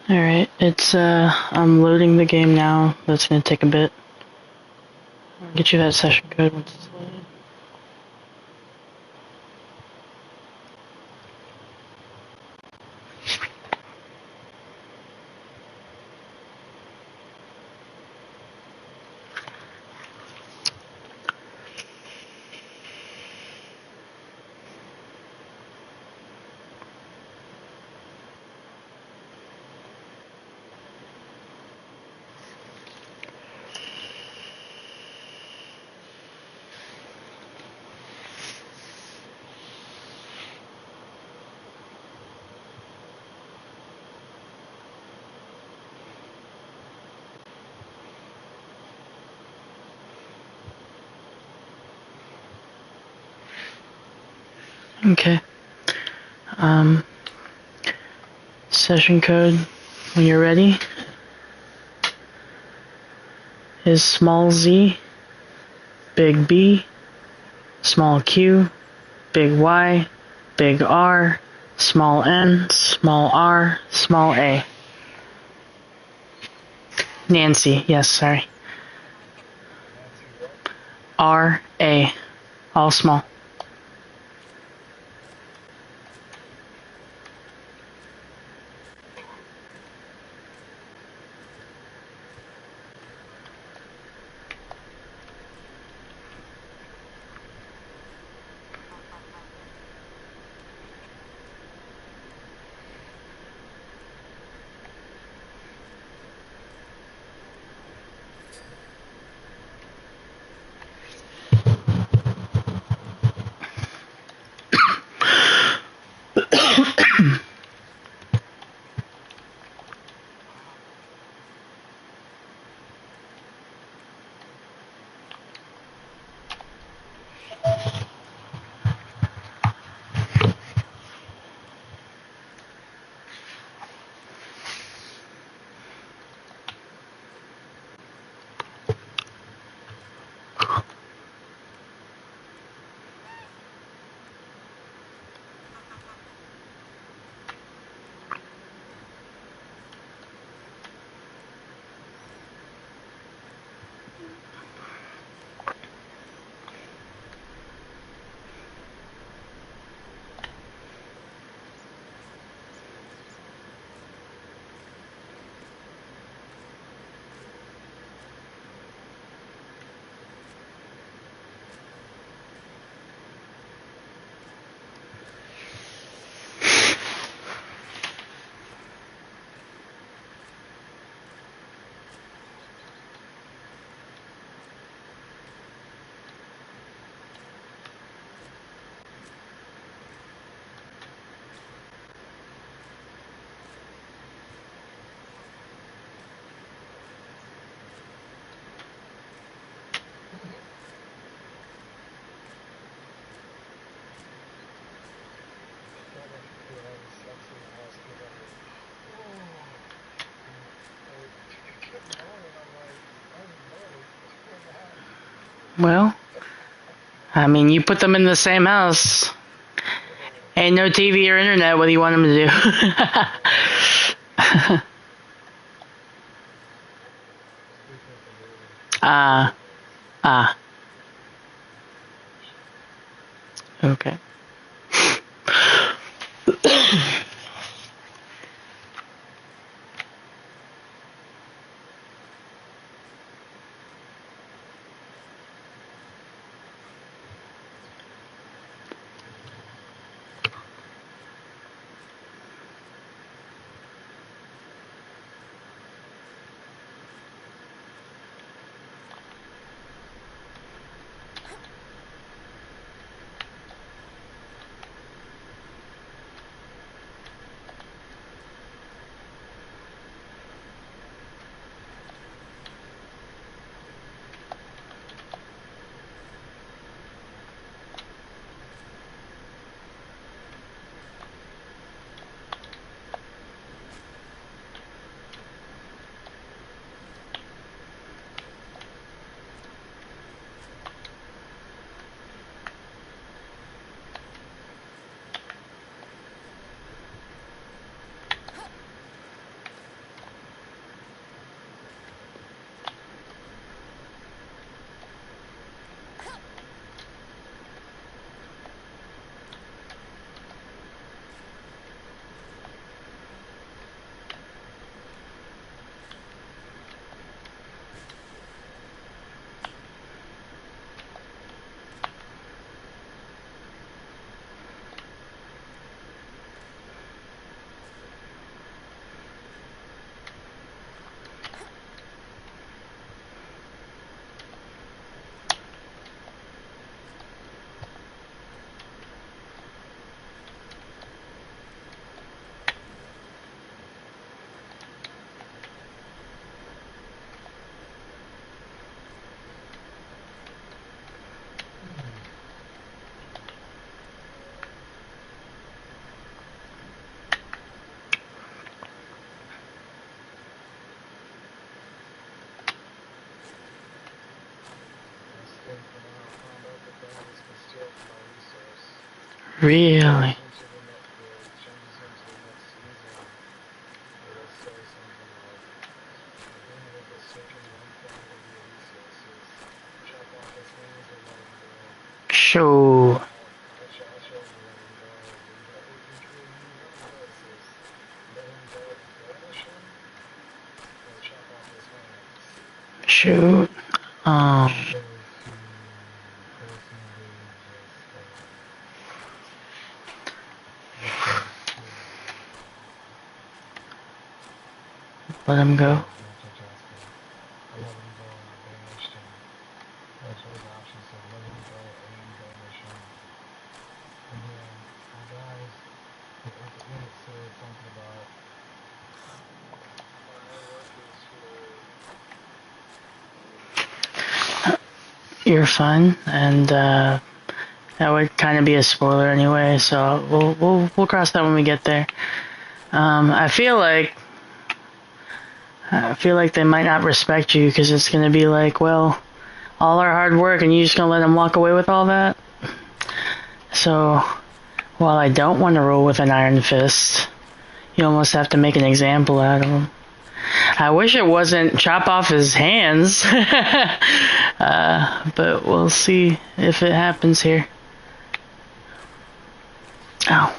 Alright, I'm loading the game now. That's gonna take a bit. I'll get you that session code once it's loaded. Okay. Session code, when you're ready, is small z, big B, small q, big Y, big R, small n, small r, small a. Nancy, yes, sorry. R, A, all small. Well, I mean, you put them in the same house. Ain't no TV or internet. What do you want them to do? Okay. Really? Shoot. Shoot. Um, let him go. You're fine, and that would kind of be a spoiler anyway. So we'll cross that when we get there. I feel like they might not respect you because it's gonna be like, well, all our hard work, and you just gonna let them walk away with all that. So while I don't want to rule with an iron fist, you almost have to make an example out of him. I wish it wasn't chop off his hands, but we'll see if it happens here. Ow.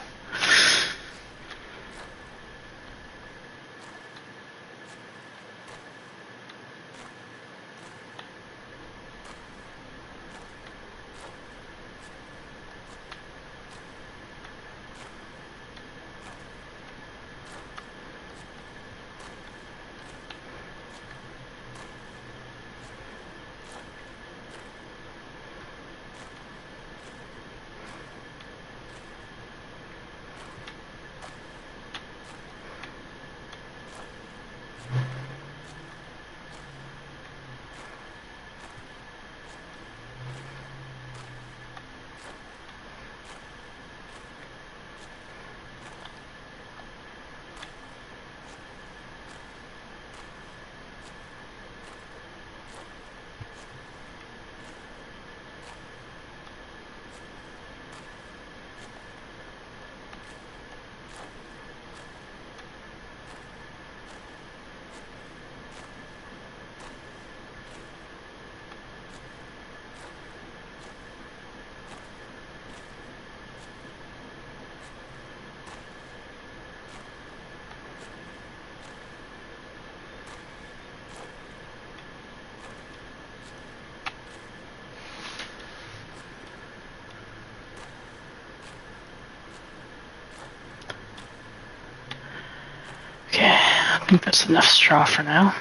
Okay, I think that's enough straw for now.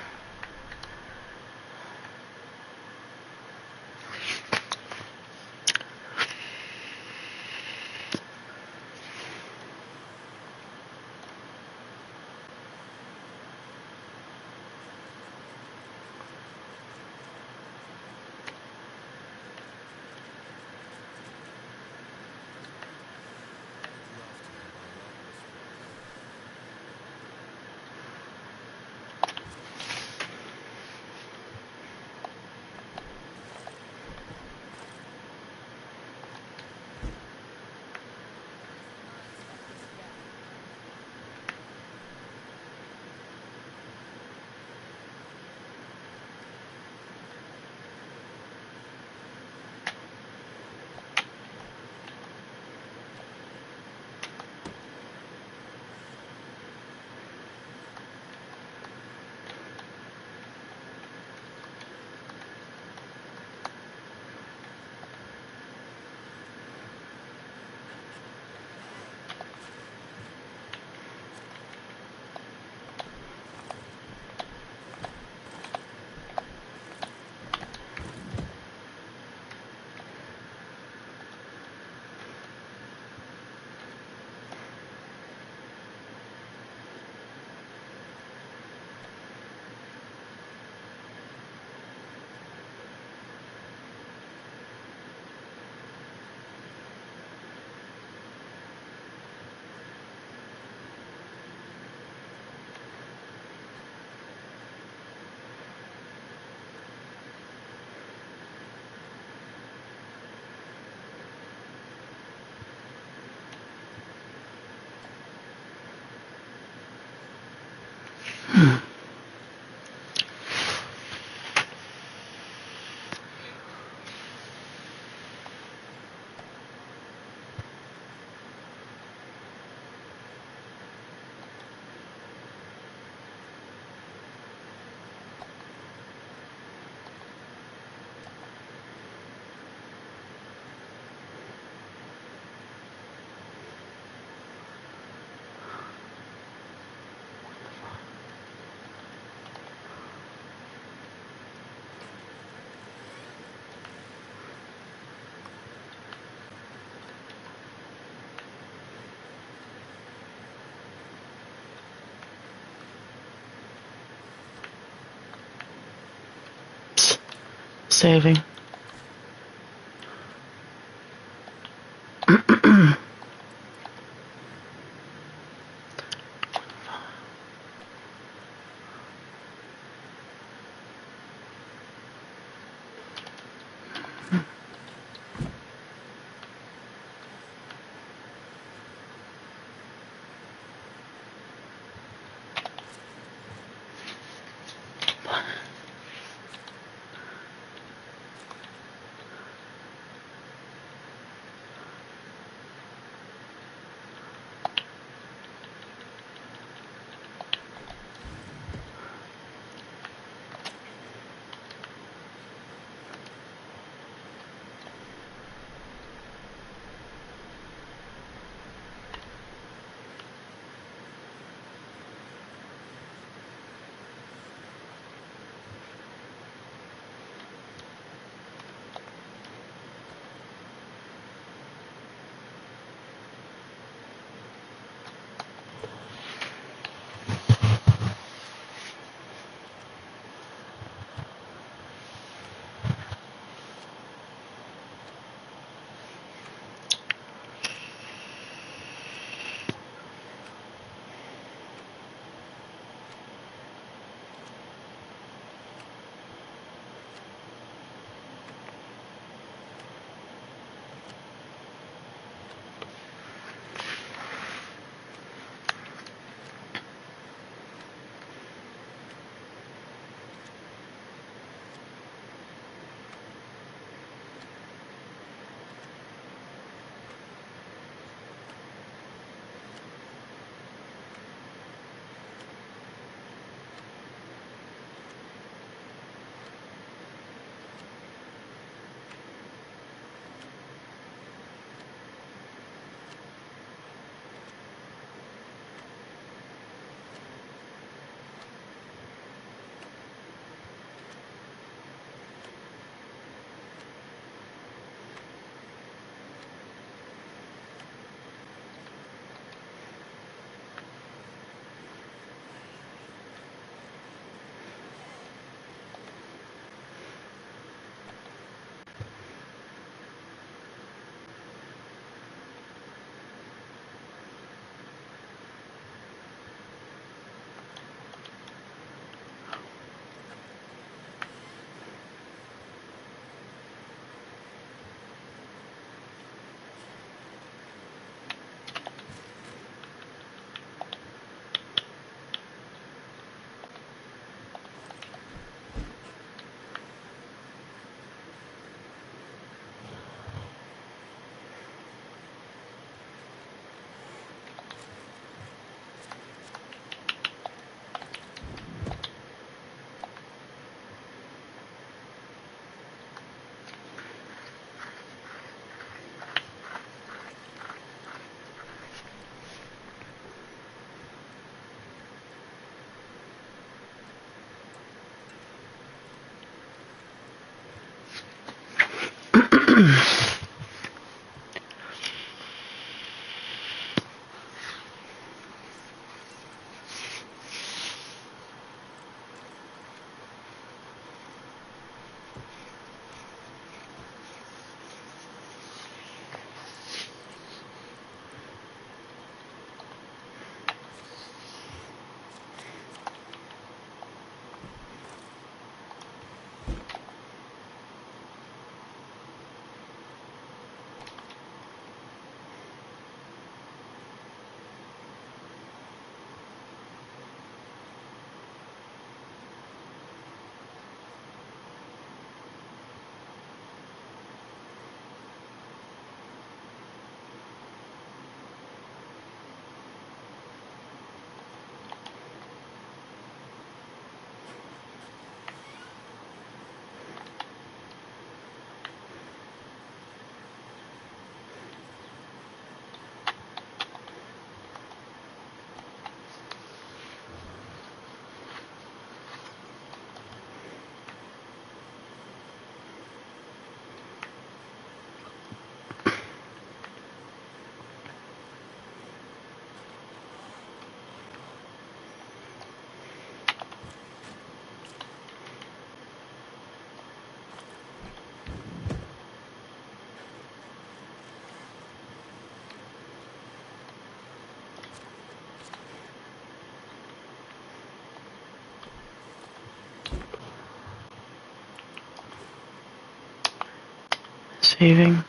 saving. Saving.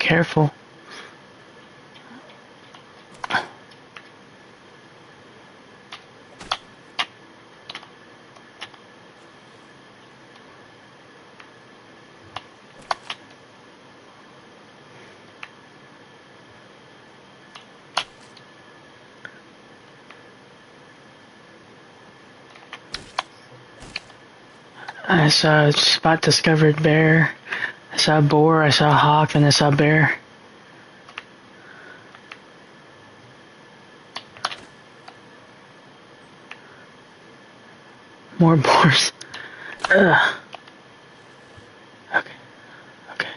Careful. I saw a spot discovered bear. I saw a boar, I saw a hawk, and I saw a bear. More boars. Ugh. Okay. Okay.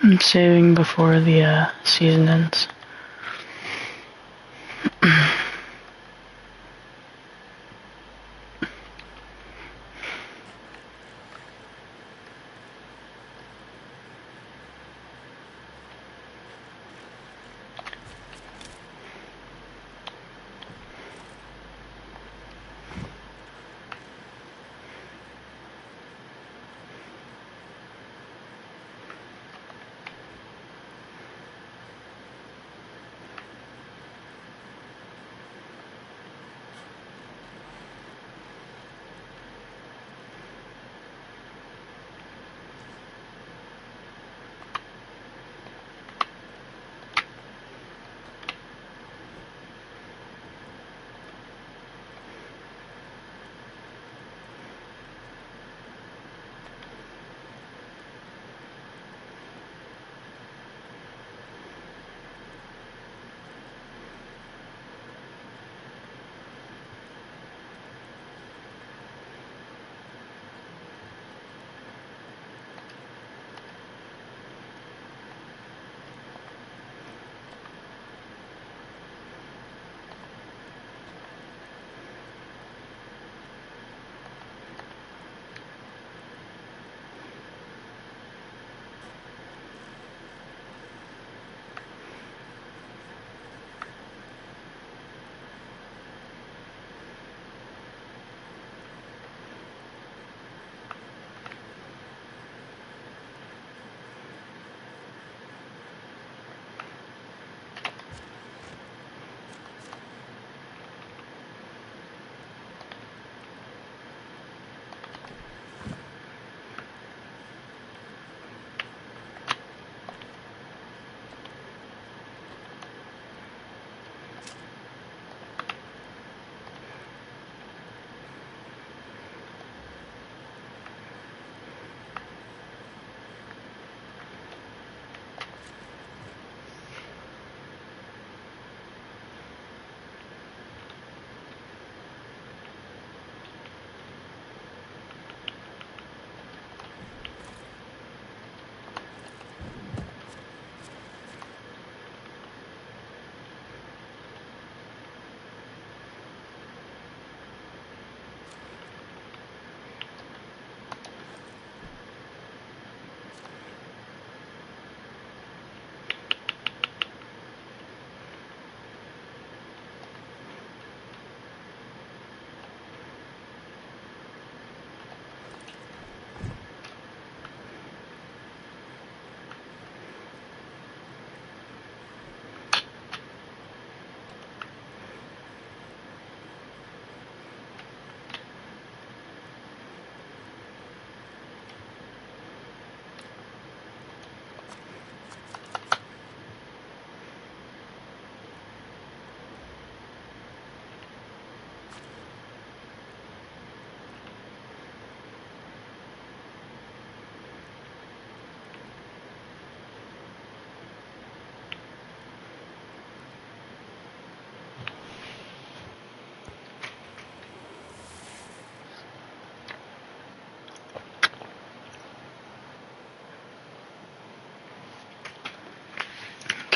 I'm saving before the season ends.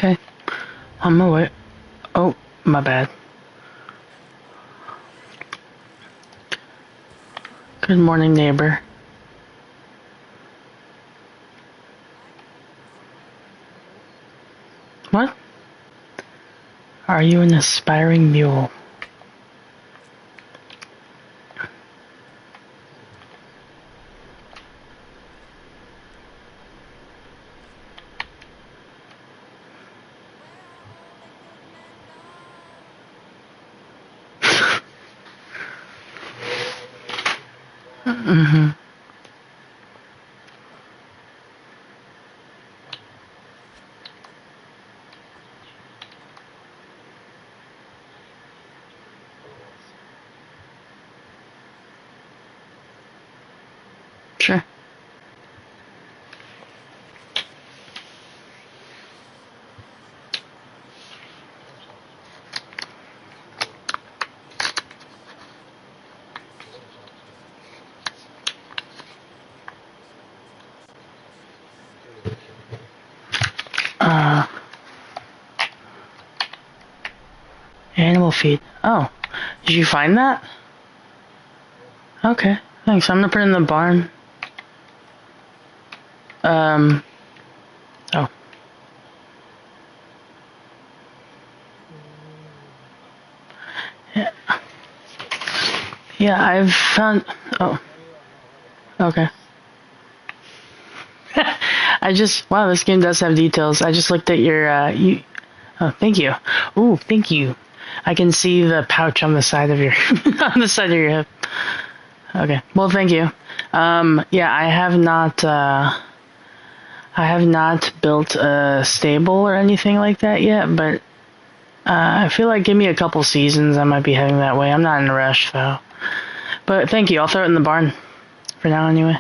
Okay, on my way. Oh, my bad. Good morning, neighbor. What? Are you an aspiring mule? Mm-hmm. Sure. Uh, animal feed. Oh, did you find that? Okay, thanks. I'm gonna put it in the barn. Oh. Yeah, yeah, I've found. Oh, okay. I just wow, this game does have details. I just looked at your you. Oh, thank you. Ooh, thank you. I can see the pouch on the side of your on the side of your hip. Okay. Well, thank you. Yeah, I have not built a stable or anything like that yet, but I feel like give me a couple seasons, I might be heading that way. I'm not in a rush though. But thank you. I'll throw it in the barn for now, anyway.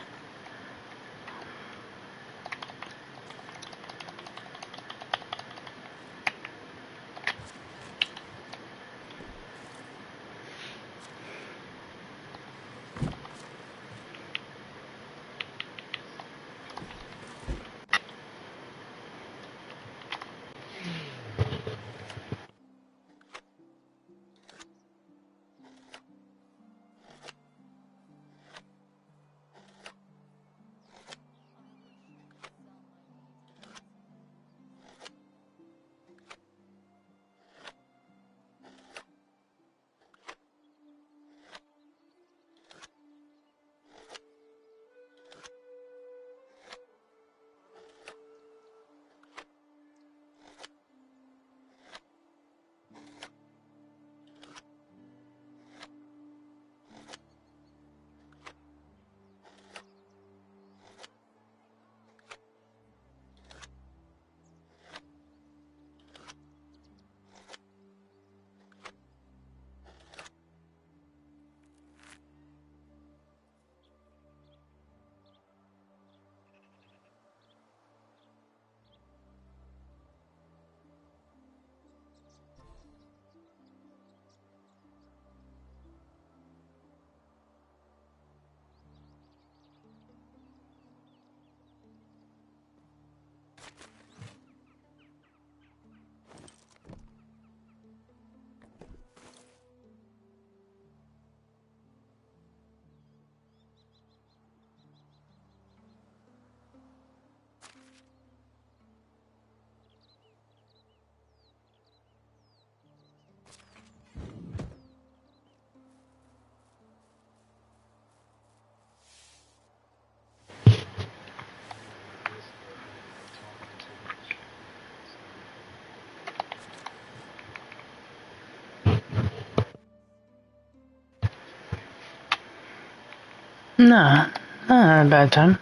No, not a bad time.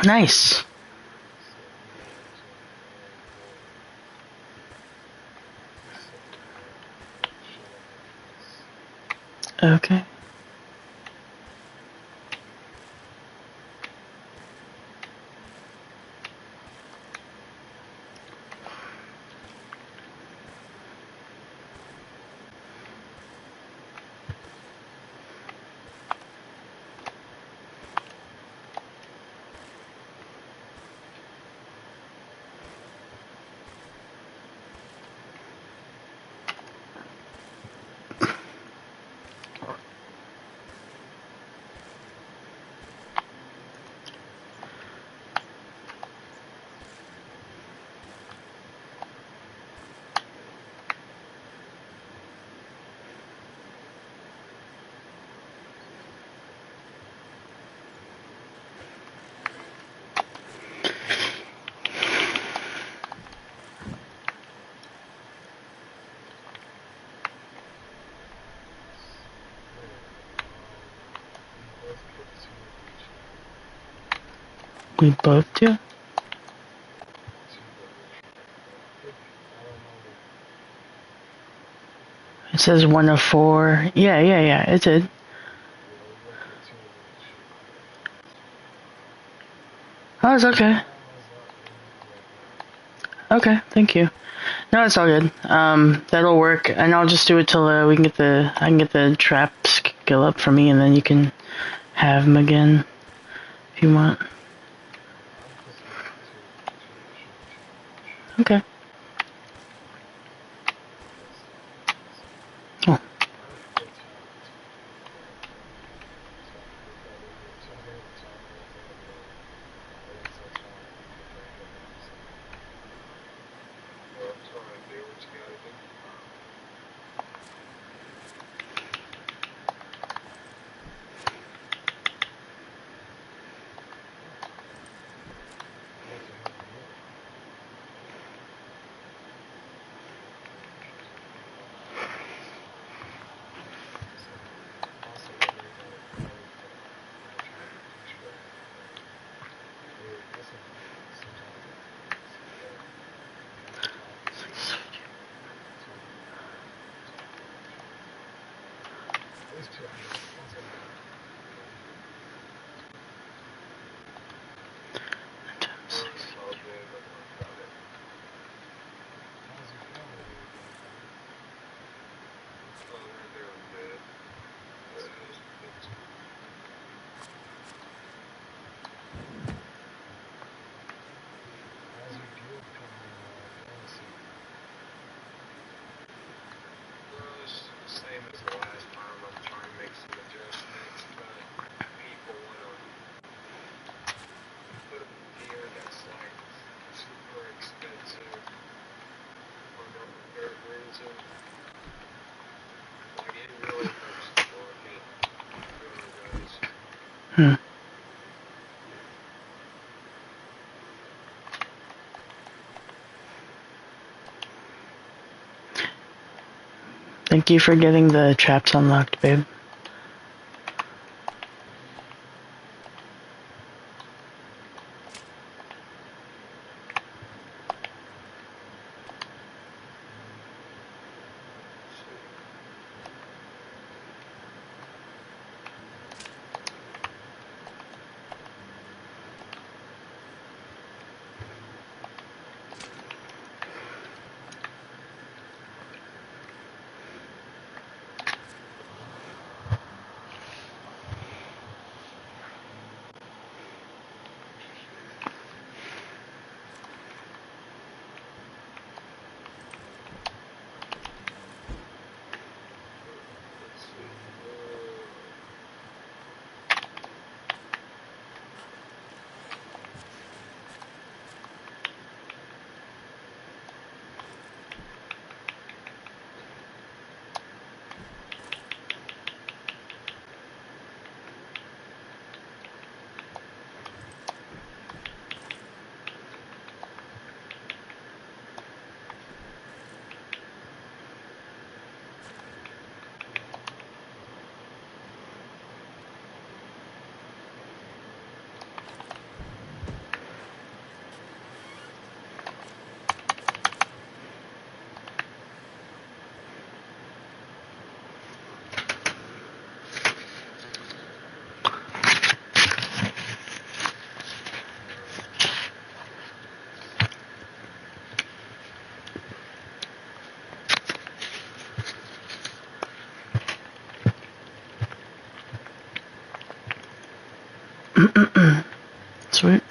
Nice. Okay. We both do? It says 1 of 4. Yeah, it did. Oh, it's okay. Okay, thank you. No, it's all good. That'll work, and I'll just do it till I can get the trap skill up for me, and then you can have him again if you want. Okay. Oh. Hmm. Thank you for getting the traps unlocked, babe. Sweet.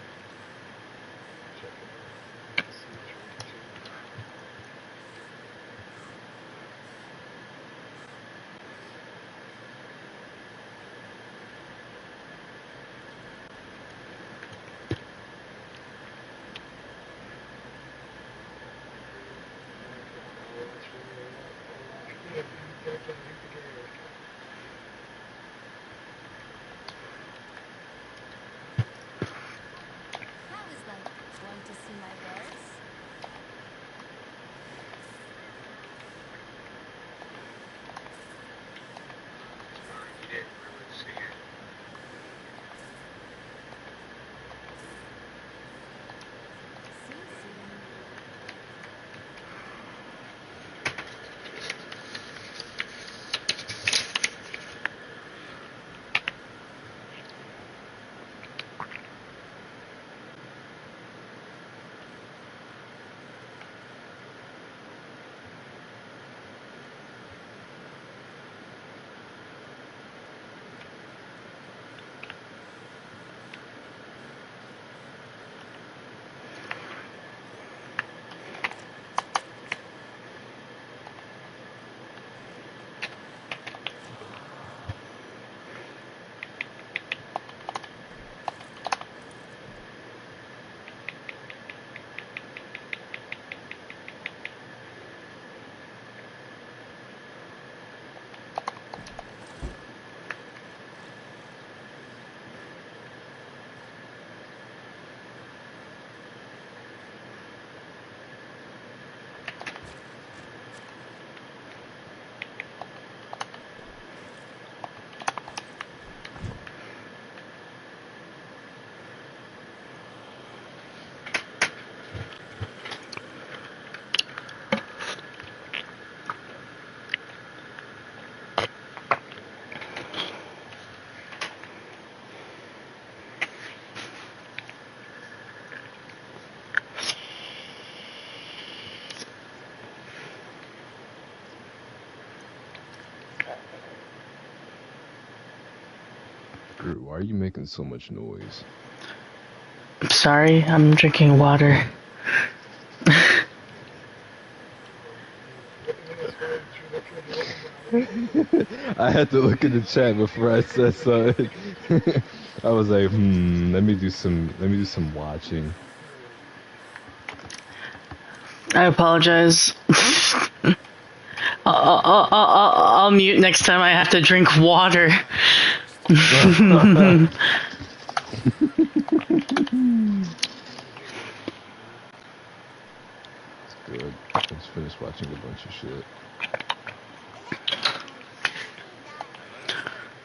Why are you making so much noise? I'm sorry, I'm drinking water. I had to look in the chat before I said something. I was like, let me do some watching. I apologize. I'll mute next time I have to drink water. It's good. I just finished watching a bunch of shit.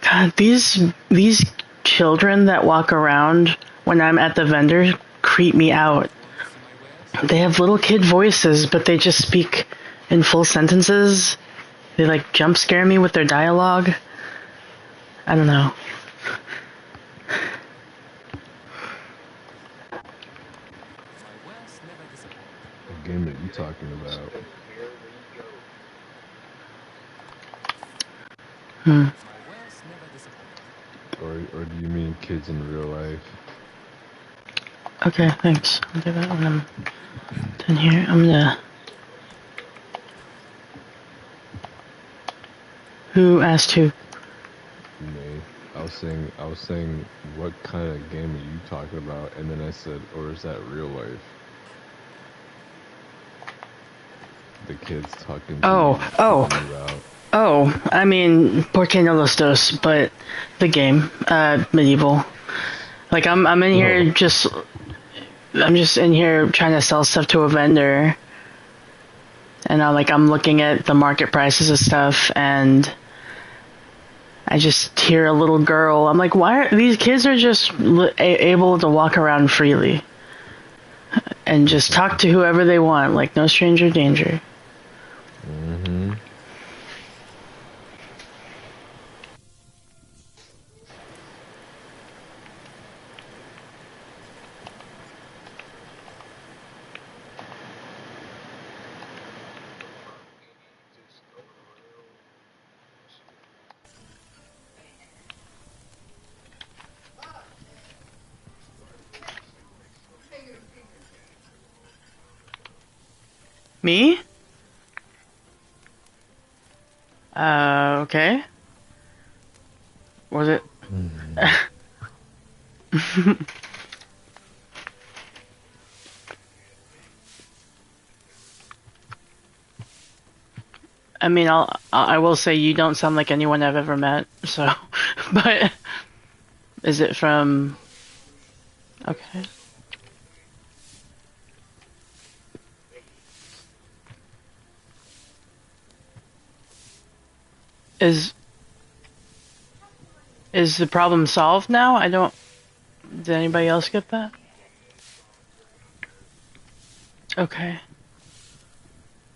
God, these children that walk around when I'm at the vendor creep me out. They have little kid voices, but they just speak in full sentences. They like jump scare me with their dialogue. I don't know. What game are you talking about? Hmm. Or do you mean kids in real life? Okay, thanks. I'll do that when I'm done here. I'm gonna. Who asked who? Me. I was saying, what kind of game are you talking about? And then I said, or is that real life? The kids talking to Oh, you, oh, creeping you out. oh. I mean, Porque no los dos, but the game, medieval. Like I'm in here Oh, just. I'm just in here trying to sell stuff to a vendor, and I'm looking at the market prices of stuff, and I just hear a little girl. I'm like, why are these kids are just able to walk around freely and just talk to whoever they want, like no stranger danger. mm-hmm. Me? Okay. Was it? Mm-hmm. I mean, I will say you don't sound like anyone I've ever met. So, but is it from? Okay. Is is the problem solved now? I don't. Did anybody else get that? Okay.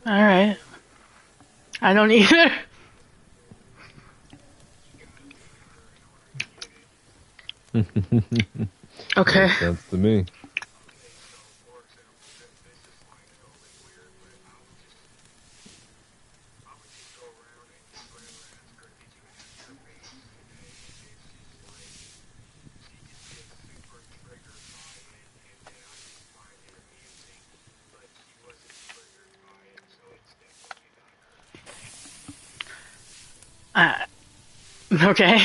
All right. I don't either. Okay. Makes sense to me. Uh, okay.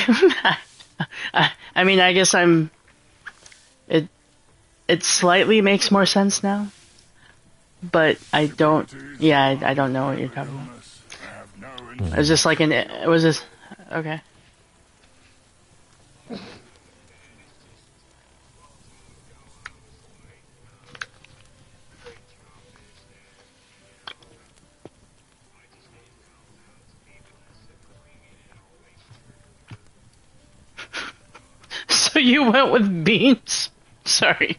I mean, I guess I'm. It it slightly makes more sense now, but I don't. Yeah, I don't know what you're talking about. Is this like an? Was this? Okay. So you went with beans? Sorry.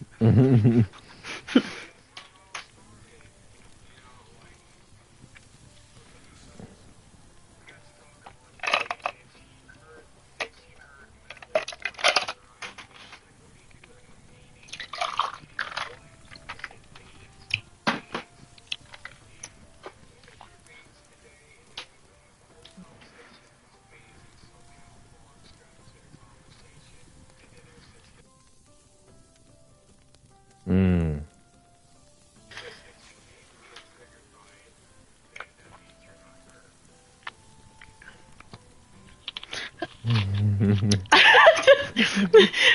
the,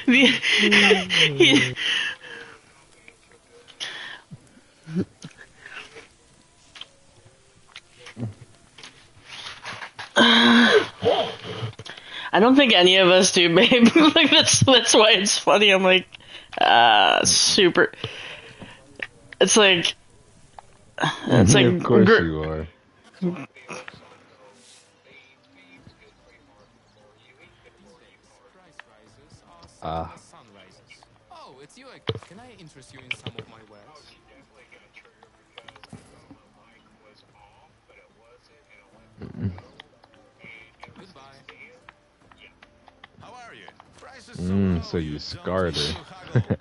he, I don't think any of us do, babe. Like that's why it's funny. I'm like, super. It's like, it's like, Of course you are. Ah. Oh, it's you. Can I interest you in some of my wares? Goodbye. How are you? Prices so So low, you you don't scarred need her. to haggle.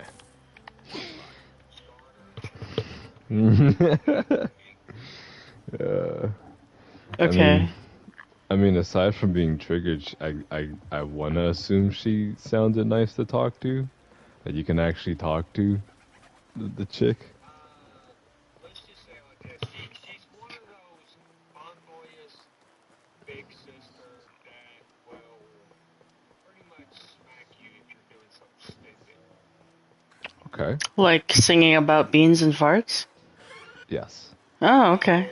uh, I mean, okay. aside from being triggered, I wanna assume she sounded nice to talk to. That you can actually talk to the chick. Okay. Like singing about beans and farts? Yes. Oh, okay.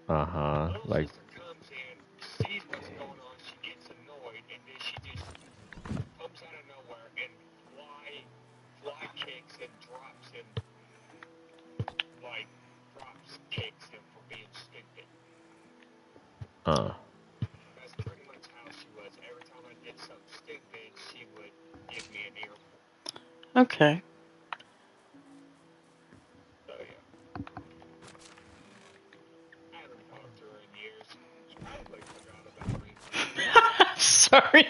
Uh-huh. Like uh. Okay. Sorry.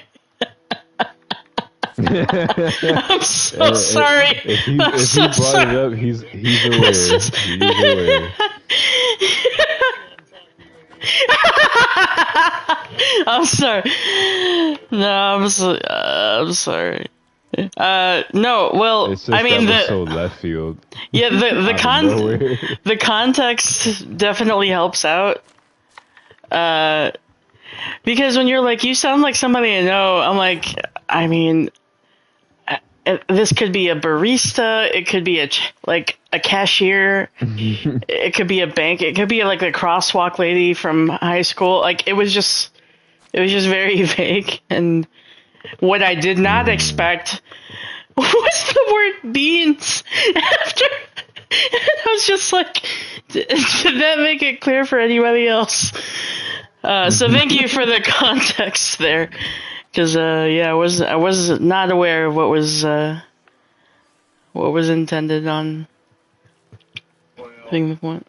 I'm so sorry. I'm If he so brought sorry. it up, he's It's aware. just. He's aware. I'm sorry. No, I'm sorry. No, well, It's I just mean that was the so left field, yeah out of nowhere. the context definitely helps out. Uh, because when you're like, you sound like somebody I know, I'm like, I mean, this could be a barista, it could be like a cashier, it could be a bank, it could be like a crosswalk lady from high school. Like it was just very vague. And what I did not Mm. expect was the word beans after. I was just like, did that make it clear for anybody else? So thank you for the context there, because yeah, I was not aware of what was intended on being the point.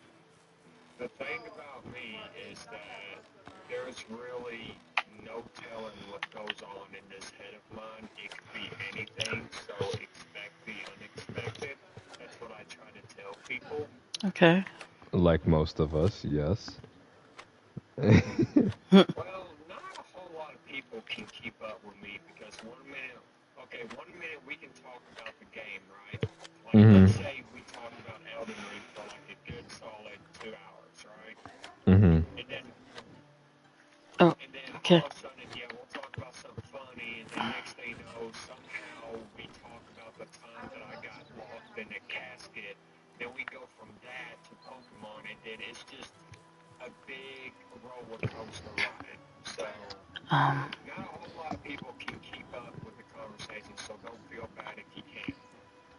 Okay. Like most of us, yes. Mhm. Mhm. Oh, okay. Um,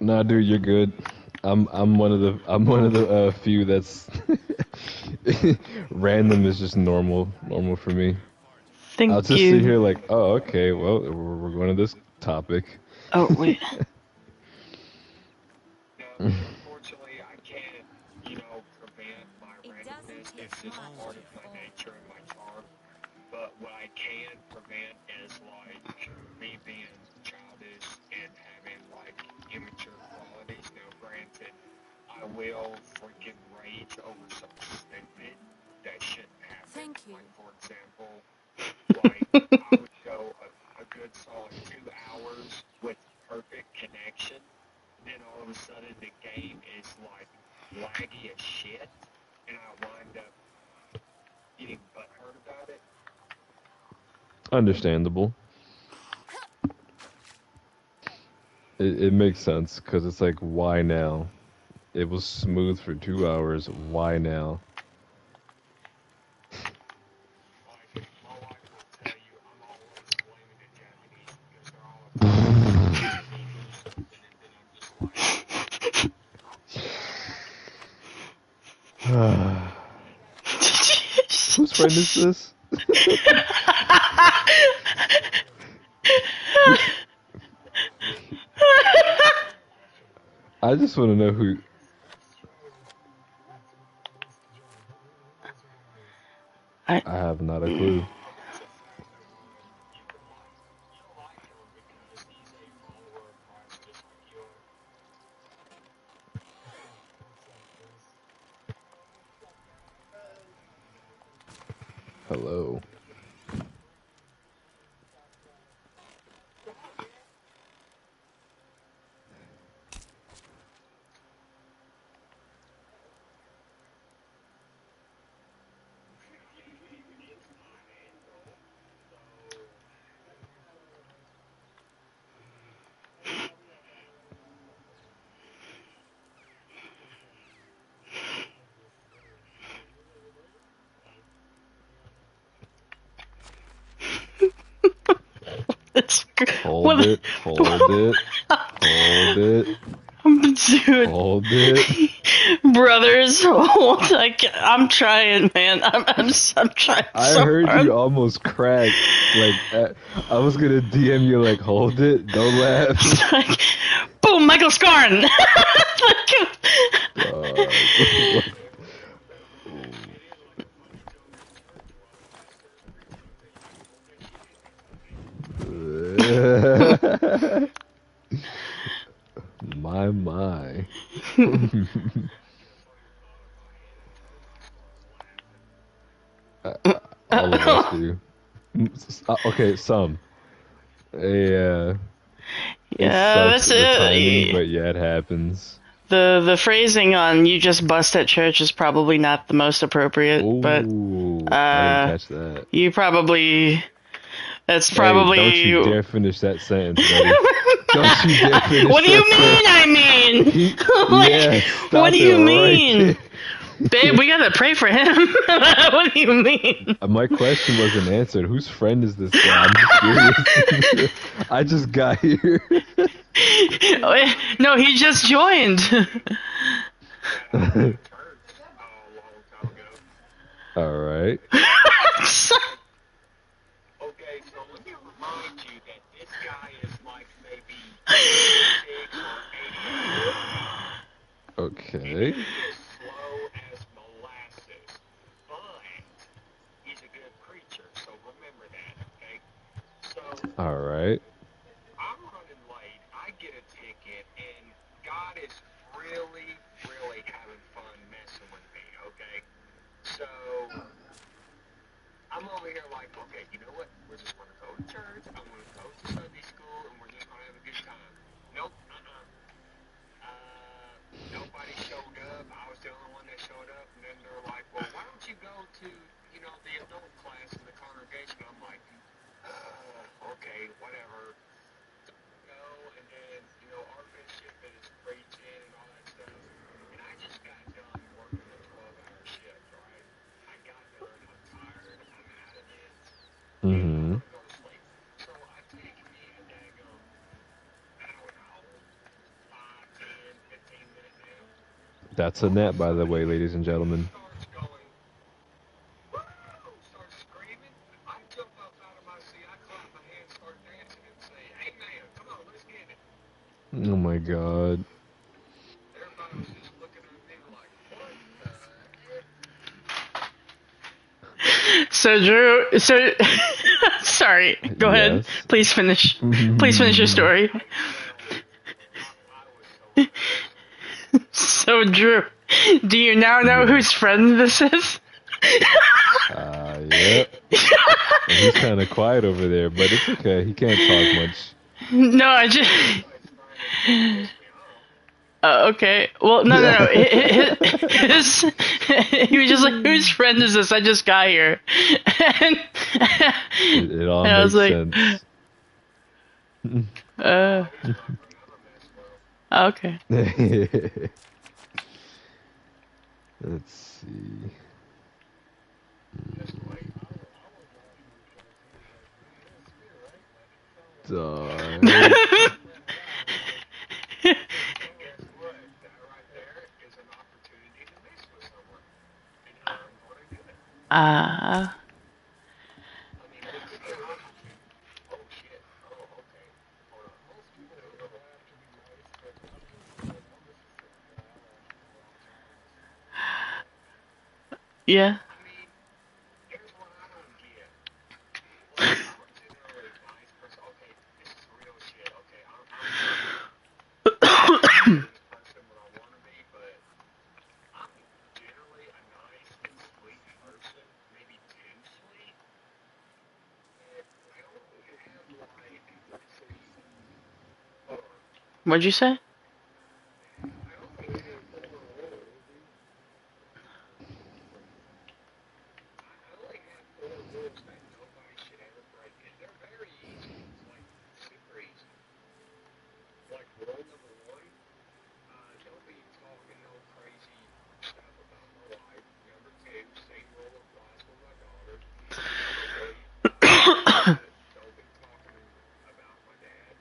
Nah, dude, you're good. I'm one of the few that's random is just normal for me. I'll thank just sit you. here like, oh, okay, well, we're going to this topic. Oh, wait. It doesn't take much or that shouldn't happen. Thank you. Like, for example, like, I would go a good solid 2 hours with perfect connection, then all of a sudden the game is like laggy as shit, and I wind up getting butthurt about it. Understandable. It makes sense because it's like, why now? It was smooth for 2 hours. Why now? Like, my wife will tell you I'm always blaming the Japanese because they're all about something, and then I'm just like, Whose friend is this? I just want to know who. I I have not a clue. Hello. it's Hold it. Hold it. Hold it. Dude, Hold it. brothers, like I'm trying, man. I'm trying I so heard hard. you almost crack. Like, I was gonna DM you, like, hold it. Don't laugh. It's like, boom, Michael Scarn. What? My. All of us do. Okay, some. Yeah, it Yeah, sucks that's the timing, it. but yeah, it happens. The phrasing on "you just bust at church" is probably not the most appropriate, but Ooh, I didn't uh, catch that. you probably that's Hey, don't probably. you dare finish that sentence, buddy. Don't you dare finish What do you that mean? sentence. I mean, like, Yeah, what do stop it you right mean, babe? there. We gotta pray for him. What do you mean? My question wasn't answered. Whose friend is this guy? I'm just curious. I just got here. No, he just joined. All right. okay, so let me remind you that this guy is like maybe 86 or 88. Okay. He is slow as molasses, but he's a good creature, so remember that, okay? So, All right. I'm running late, I get a ticket, and God is really, really having fun messing with me, okay? So, I'm over here like, okay, you know what? We're just going to go to church, I'm going to go to Sunday school, and we're just going to have a good time. Nope, nobody showed up. I was the only one that showed up. And then they're like, well, why don't you go to, the adult class in the congregation? I'm like, okay, whatever. Go, and then, our bishop is preaching and all that stuff. And I just got done working a 12-hour shift, right? I got done. I'm tired. I'm out of it. And I Mm-hmm. want to go to sleep. So I take me a daggone, I don't know, 5, 10, 15-minute nap. That's a nap, by the way, ladies and gentlemen. Starts going, woo! Starts screaming. I jump up out of my seat. I clap my hands, start dancing, and say, "Amen! Come on, let's get it." Oh my god. Everybody was just looking at me like, "What the heck?" So Drew, sorry. Go ahead. Yes. Please finish. Please finish your story. Well, I was so done. So Drew, do you now know whose friend this is? Yep. And he's kind of quiet over there, but it's okay. He can't talk much. No, I just. Everybody's trying to piss me off. Okay. Well, no, no, no. He was just like, whose friend is this? I just got here. And, It all and I was makes like, sense. uh, Oh, he's fine with me. I'm a mess with him. okay. Let's see. Just wait. Dark. And guess what? That right there is an opportunity to mess with someone. And I'm going to do it. uh, I mean, we see how. Oh, shit. Oh, okay. Hold on. yeah. I mean, here's what I don't get. Like, I'm a generally nice person. Okay, this is real shit. Okay, I'm not the meanest person when I want to be, but I'm generally a nice and sweet person. Maybe too sweet. And I only have like, let's see, hold on. What'd you say? I only have four rules. I only have four rules that nobody should ever break, and they're very easy. Like super easy. Like rule number one, don't be talking no crazy stuff about my wife. Number two, same rule applies with my daughter. Number three, don't be talking about my dad.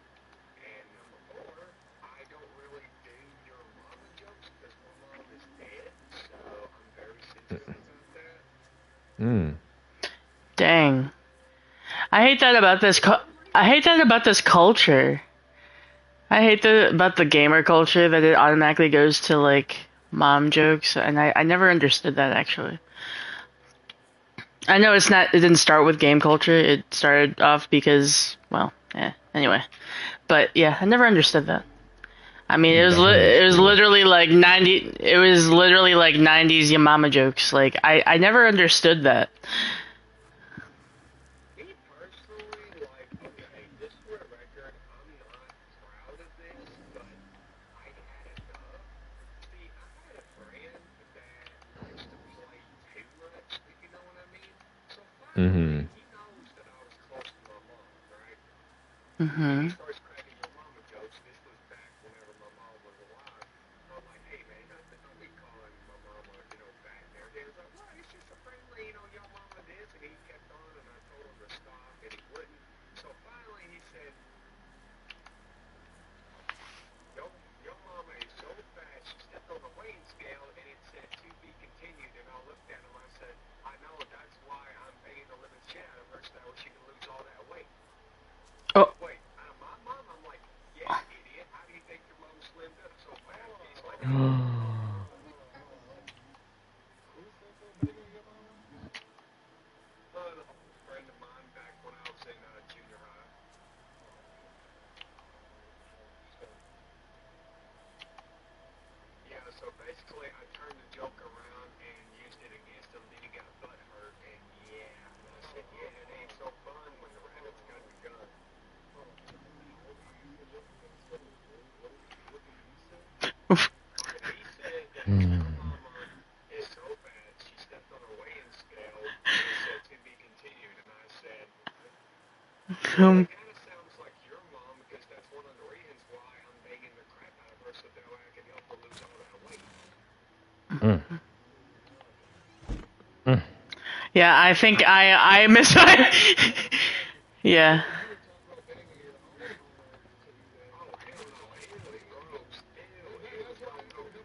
And number four, I don't really do your mama jokes because my mom is dead, so I'm very sensitive about that. Hmm. Dang. I hate that about this. I hate that about this culture. I hate about the gamer culture that it automatically goes to like mom jokes, and I never understood that actually. I know it's not. It didn't start with game culture. It started off because, well, anyway. But yeah, I never understood that. I mean, Definitely it was school. literally like 90. It was literally like 90s Yamama jokes. Like I never understood that. Me personally, like, okay, just for the record, I'm not proud of this, but I had enough. See, I had a friend that likes to play too much, if you know what I mean. So finally, Mm-hmm. he knows that I was close to my mom, right? And he Mhm. starts cracking your mama jokes. This was back whenever my mom was alive. I'm like, hey man, don't be calling my mama, fat and everything. He's like, what? It's just a friendly, your mama this. And he kept on, and I told him to stop, and he wouldn't. So finally, he said, your mama is so fat, she stepped on the weighing scale, and it said to be continued. And I looked at him, I said, I know, that's why I'm paying the living shit out of her, so that way she can lose all that weight. He Oh. goes, wait, my mom? I'm like, yeah, idiot. How do you think your mom slimmed up so fast? He's like, a friend of mine back when I was in junior high. Yeah, so basically I turned the joke around and used it against him. Then he got butt hurt, and yeah. And I said, yeah, it ain't so fun when the rabbit's got the gun. He said that your mama is so bad she stepped on a weighing scale and it said to be continued. And I said, well, that Um. kind of sounds like your mom because that's one of the reasons why I'm banging the crap out of her so that way I can help her lose all that weight. Mm. Mm. Yeah, I think I miss. Yeah. Oh, hell no. Ew, gross. Ew,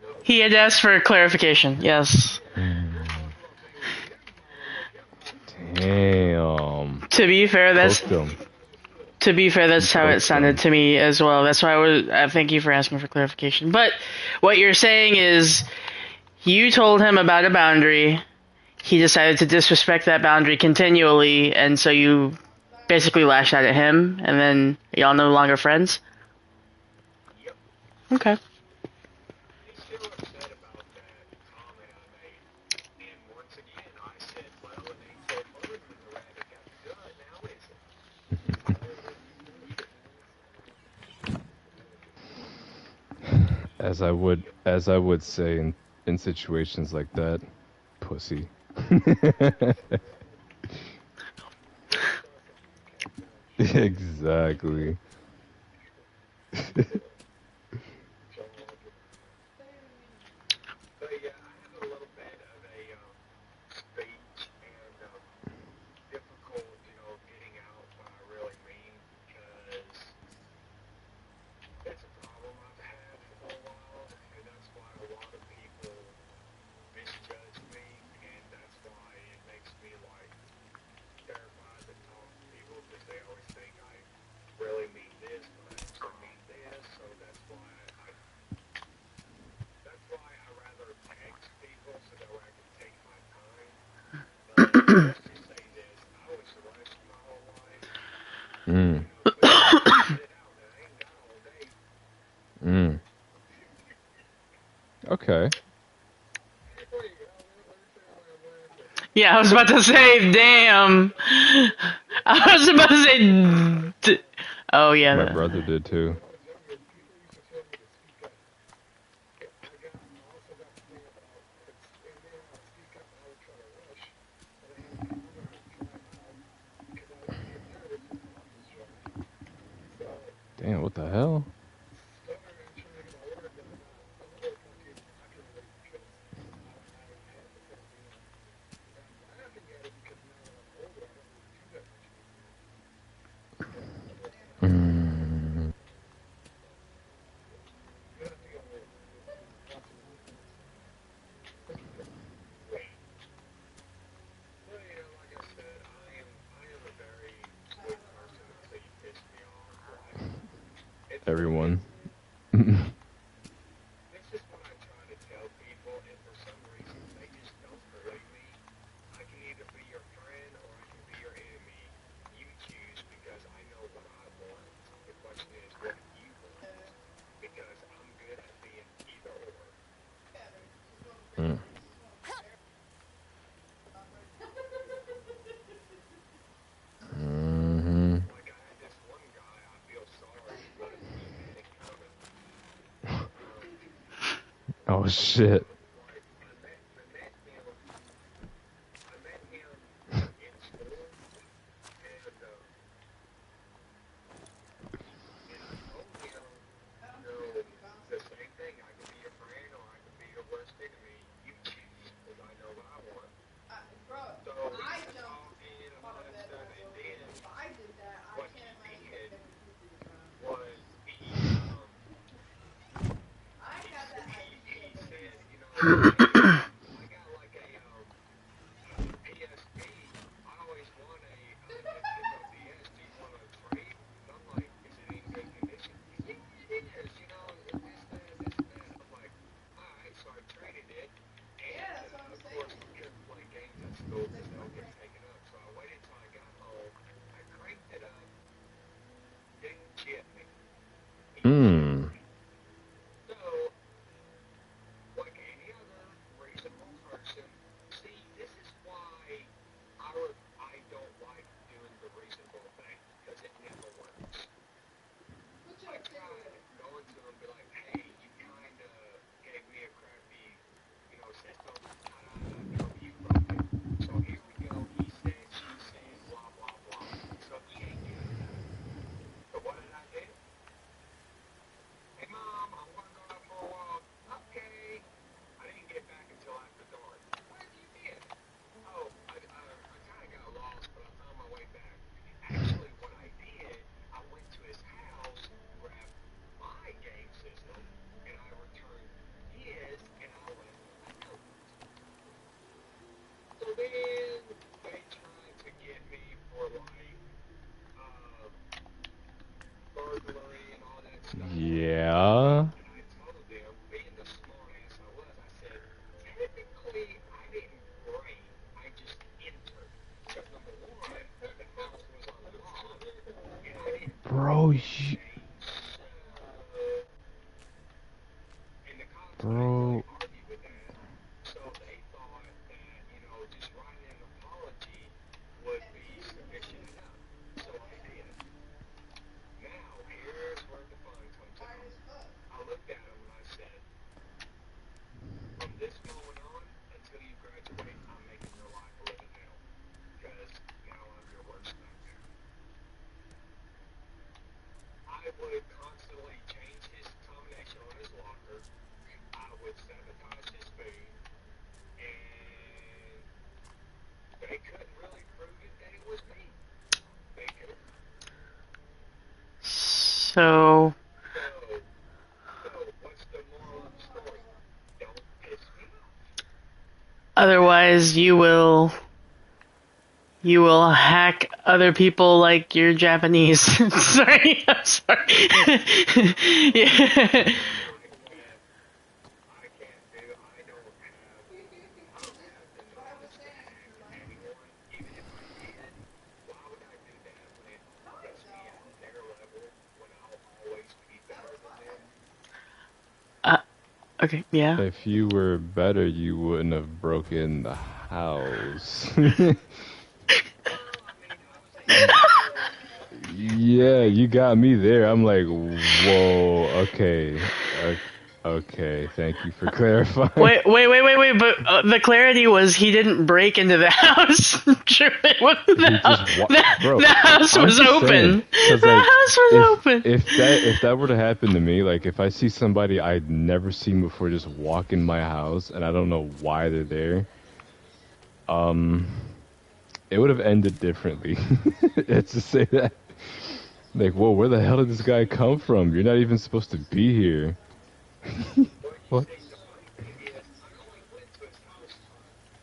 no. He had asked for clarification. Yes. Damn. To be fair, Cooked them. He that's how it cooked sounded them. to me as well. That's why I thank you for asking for clarification. But what you're saying is you told him about a boundary. He decided to disrespect that boundary continually, and so you basically lashed out at him, and then y'all no longer friends. Yep. Okay. He's still upset about that comment I made. And once again, I as I would say in situations like that, pussy. Exactly. So yeah, I have a little bit of a speech and difficult, getting out what I really mean because it's a problem I've had for a while, and that's why a lot of people misjudge me, and that's why it makes me like terrified to talk to people because they always think I really mean this, but I actually mean this. So that's why I rather text people so that way I can take my time. But let's just say this: I was rushed my whole life, Mm. so I gotta get it out, and I ain't got all day. Mm. Okay. Yeah, I was about to say, damn. I was about to say, oh yeah. My brother did too. Damn, what the hell? Mm. Well, like I said, I am a very sweet person until you piss me off. Like, it's what it is. Everyone. This is what I try to tell people, and for some reason, they just don't believe me. I can either be your friend or I can be your enemy. You choose because I know what I want. The question is, what do you want? Because I'm good at being either or. Mm. Mhm. Like, I had this one guy I feel sorry, but he had it coming. Um, Oh shit. like, I met him in school, and I told him, you know, the same thing. I can be your friend or I can be your worst enemy. You choose, because I know what I want. So we got talking and all that stuff, and then what he did was he said, hey, I got like a PSP. I always want a Nintendo DS. Do you want to trade? And I'm like, is it in good condition? Yeah, it is. This, that, this, and that. I'm like, all right. So I traded it, and of course we couldn't play games at school because they'll get taken up. So I waited till I got home. I cranked it up. Didn't chip me. He chipped Mm. me. So, like any other reasonable person, see, this is why I don't like doing the reasonable thing because it never works. I tried going to him and be like, hey, you kind of gave me a crappy, system. Ta-da, no, you broke it. So here we go. Otherwise, you will hack other people like you're Japanese. Sorry, I'm sorry. Yeah. I can't do. I don't have the knowledge to hack anyone, even if I did. Why would I do that when it puts me at their level when I'll always be better than them? Uh, okay, yeah. If you were better, you wouldn't have broken the house. Well, I mean, I was able to. Yeah, you got me there. I'm like, whoa, okay, okay. Thank you for clarifying. Wait. But the clarity was he didn't break into the house. Sure, He just bro. the house I'm was just saying, open. cause The like, house was open. if that were to happen to me, like if I see somebody I'd never seen before just walk in my house and I don't know why they're there, um, it would have ended differently. It's to say that, like, whoa, where the hell did this guy come from? You're not even supposed to be here. Well, you What? see, the funny thing is, I only went to his house.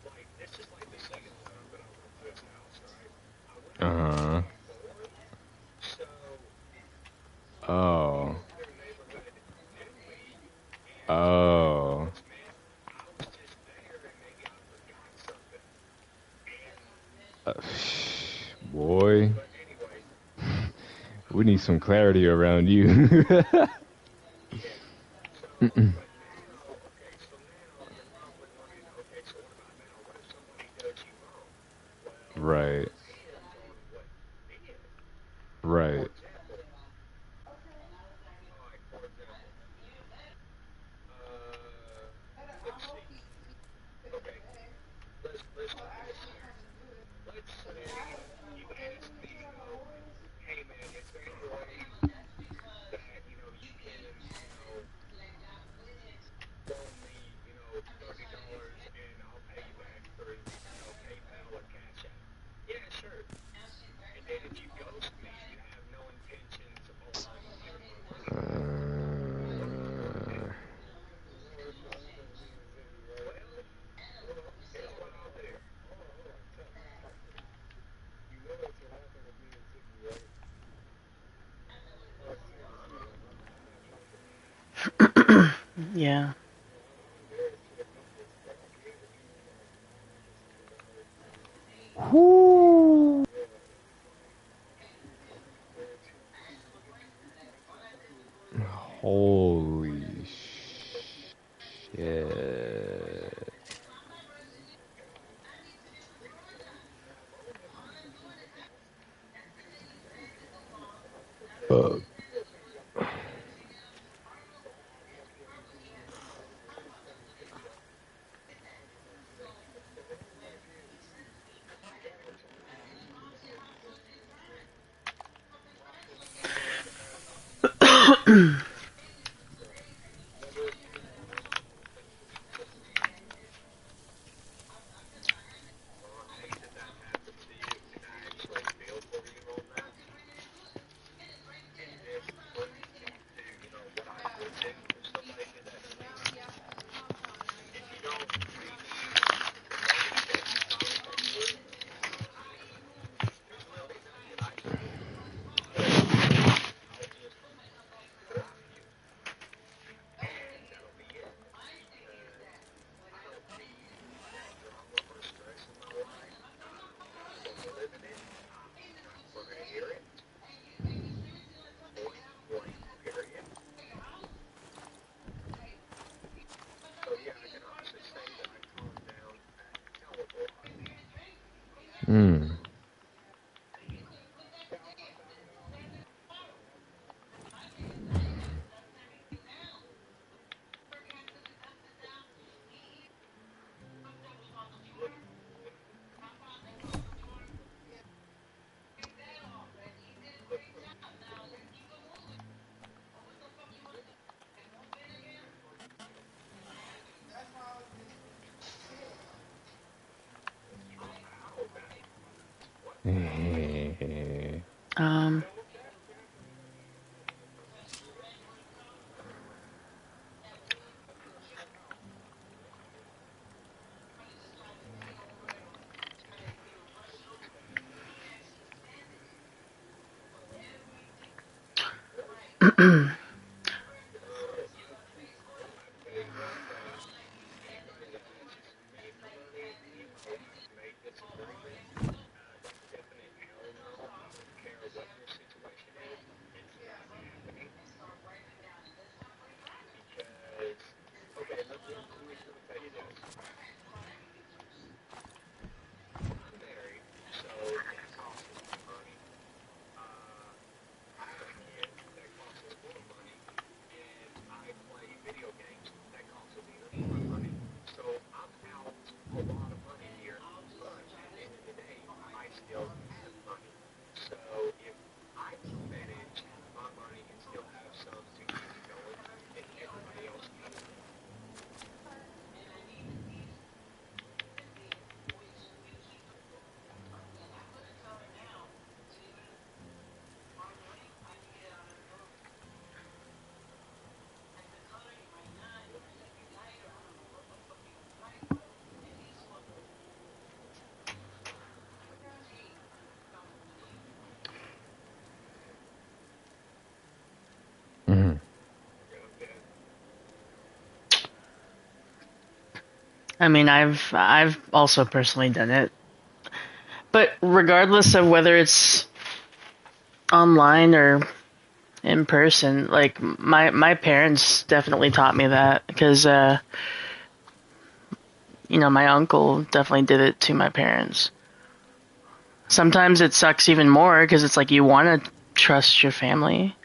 Like, this is like the second time that I went to his house, right? I went Uh the time huh. before, so nobody Oh. in their neighborhood knew me, and to be Oh. honest, man, I was just there, and maybe I forgot something. And Uh, boy, but anyway, we need some clarity around you. yeah. So, but now, okay, so now you're probably wondering, okay, so what about now? What if somebody does you wrong? Well, it Right. depends on what you did. For Right. example, all right, for example, uh, let's see. Okay, let's try this scenario. Let's say you ask me, you know, hey man, is there any way that you can loan me $30 and I'll pay you back through PayPal or Cash App? Yeah, sure. And then if you ghost me, you have no intentions on giving my money back. Uh, Well, here's what I'll do. Hold on. You know that's what happened with me and Ziggy, right? Oh, seriously, I'm not joking. Yeah. No, I'm embarrassed to admit this, but me and Ziggy were like monsters together. whoo. Yeah, it was like she would get me requesting money. Holy So shit. and now loan me money. Uh, So obviously he won't. I'll be like, yeah. So then what I did is I got on some apps and I started to ask him, whether it be hey, did that happen to you? Can I actually bill for you on that? And this brings me to, what I would do if somebody did that to me. If you don't renew the money that you contact with, there's really nothing I can do. Other than I'll just block you. And that'll be it. Because I don't need that drama or stress in my life. I'm not going to live in it. I'm not going to hear it. Point blank, period. So yeah, I can honestly say that I calmed down a hell of a lot. mm. Yeah, how about that? How that? What? Um. Tell me, Cat. tell you what, anybody that asks me for money, me and my wife made this agreement. That's a definite hell no. I don't care what your situation is. It's not happening because, okay, let me tell you this. I'm married, so that costs us money. Uh, I have kids, that costs us more money. And I play video games, that costs us even more money. So I'm out a lot of money here, but at the end of the day, I still have money. So if I can manage my money and still have some to keep me going, then everybody else can. Mhm. I mean, I've also personally done it, but regardless of whether it's online or in person, like my parents definitely taught me that because my uncle definitely did it to my parents. Sometimes it sucks even more because it's like you want to trust your family,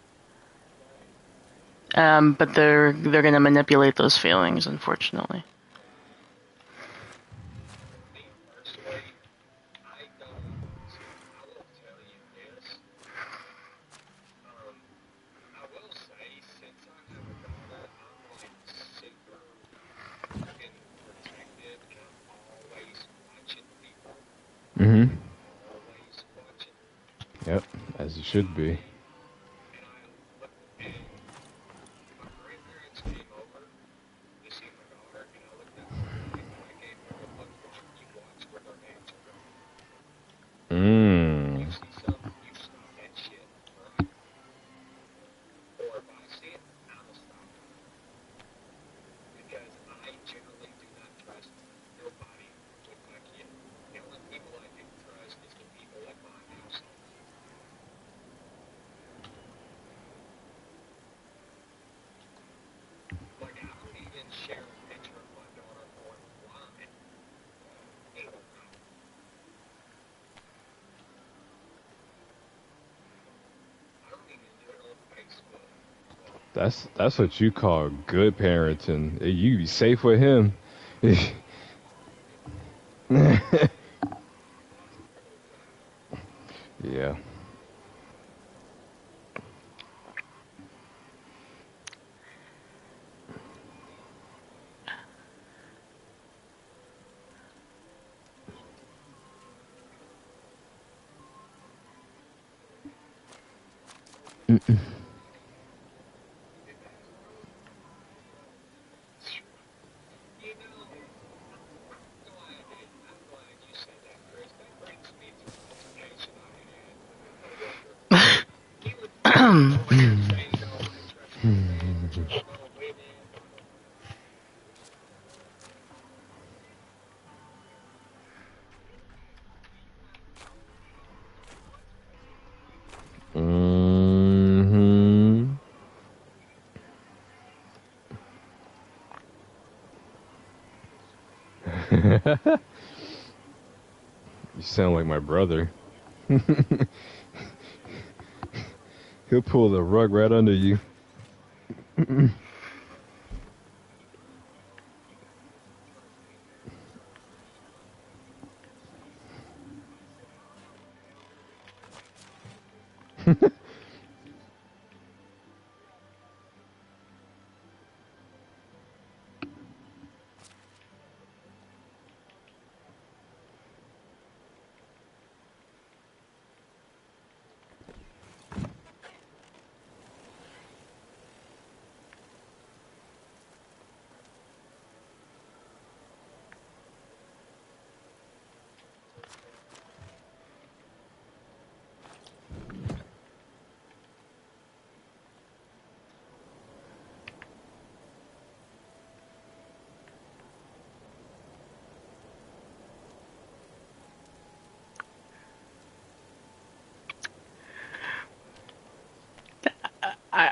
but they're gonna manipulate those feelings, unfortunately. Me personally, I don't, I will tell you this. Um, I will say, since I have a daughter, I'm like super fucking protective and I'm always watching people. Mhm. Always watching. Yep, as it should be. And I look, and my grandparents came over to see my daughter, and I looked at my wife and I gave her the look like, you watch where their hands are going. You Mm. see something, you stop that shit right now. Or if I see it, I'ma stop it. Because I generally do not trust nobody with my kid. The only people I do trust is the people in my household. Like, I don't even share a picture of my daughter online. Hell no. I don't even do it on Facebook. That's what you call good parenting. You be safe with him. Yeah. You know, I'm glad you said that, Chris. That brings me to an altercation I had with a coworker. He would go over here saying, I trust no man, I trust no women, blah blah blah. Hmm. You sound like my brother. He'll pull the rug right under you.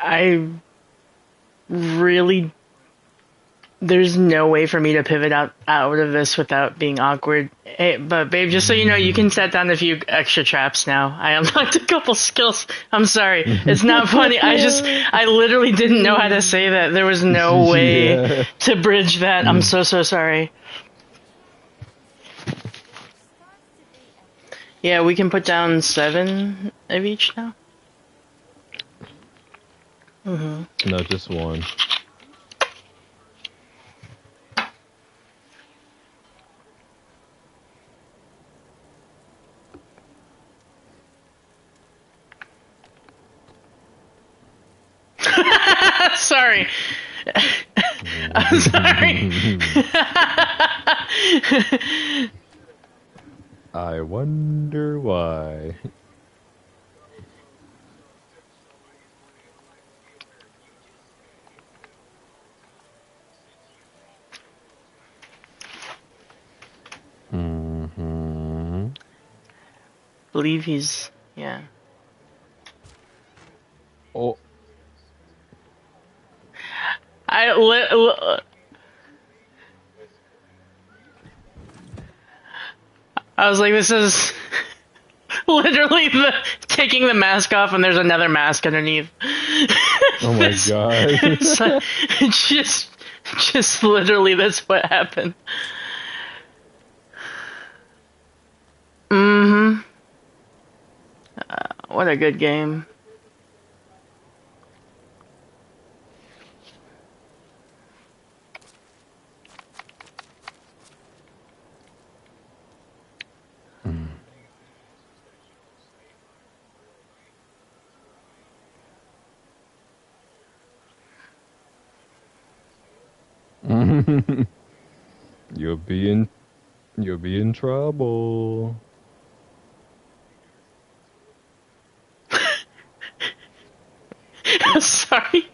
I really, there's no way for me to pivot out of this without being awkward. Hey, but babe, just so you know, you can set down a few extra traps now. I unlocked a couple skills. I'm sorry, it's not funny. I literally didn't know how to say that. There was no way Yeah. to bridge that. I'm so sorry. Yeah, we can put down 7 of each now. No, just one. Sorry. I'm sorry. I wonder why. Hmm. Believe he's, yeah. Oh, I li- I was like, this is literally the taking the mask off, and there's another mask underneath. oh my This- god. it's, it's just literally that's what happened. Mm-hmm. What a good game. You'll be in you'll be in trouble. Sorry.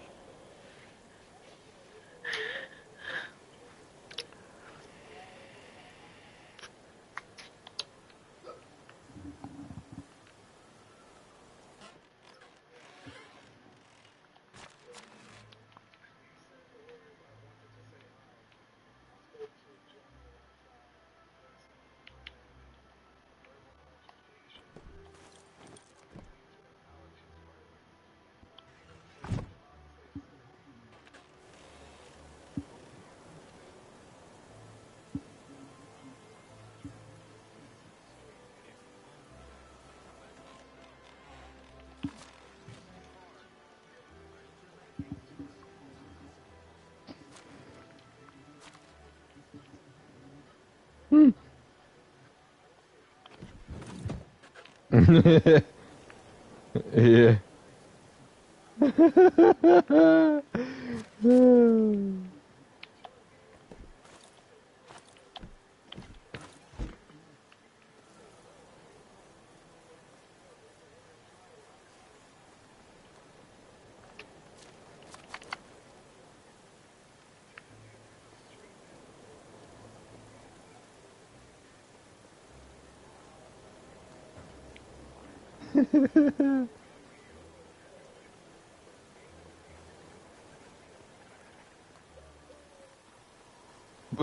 Yeah.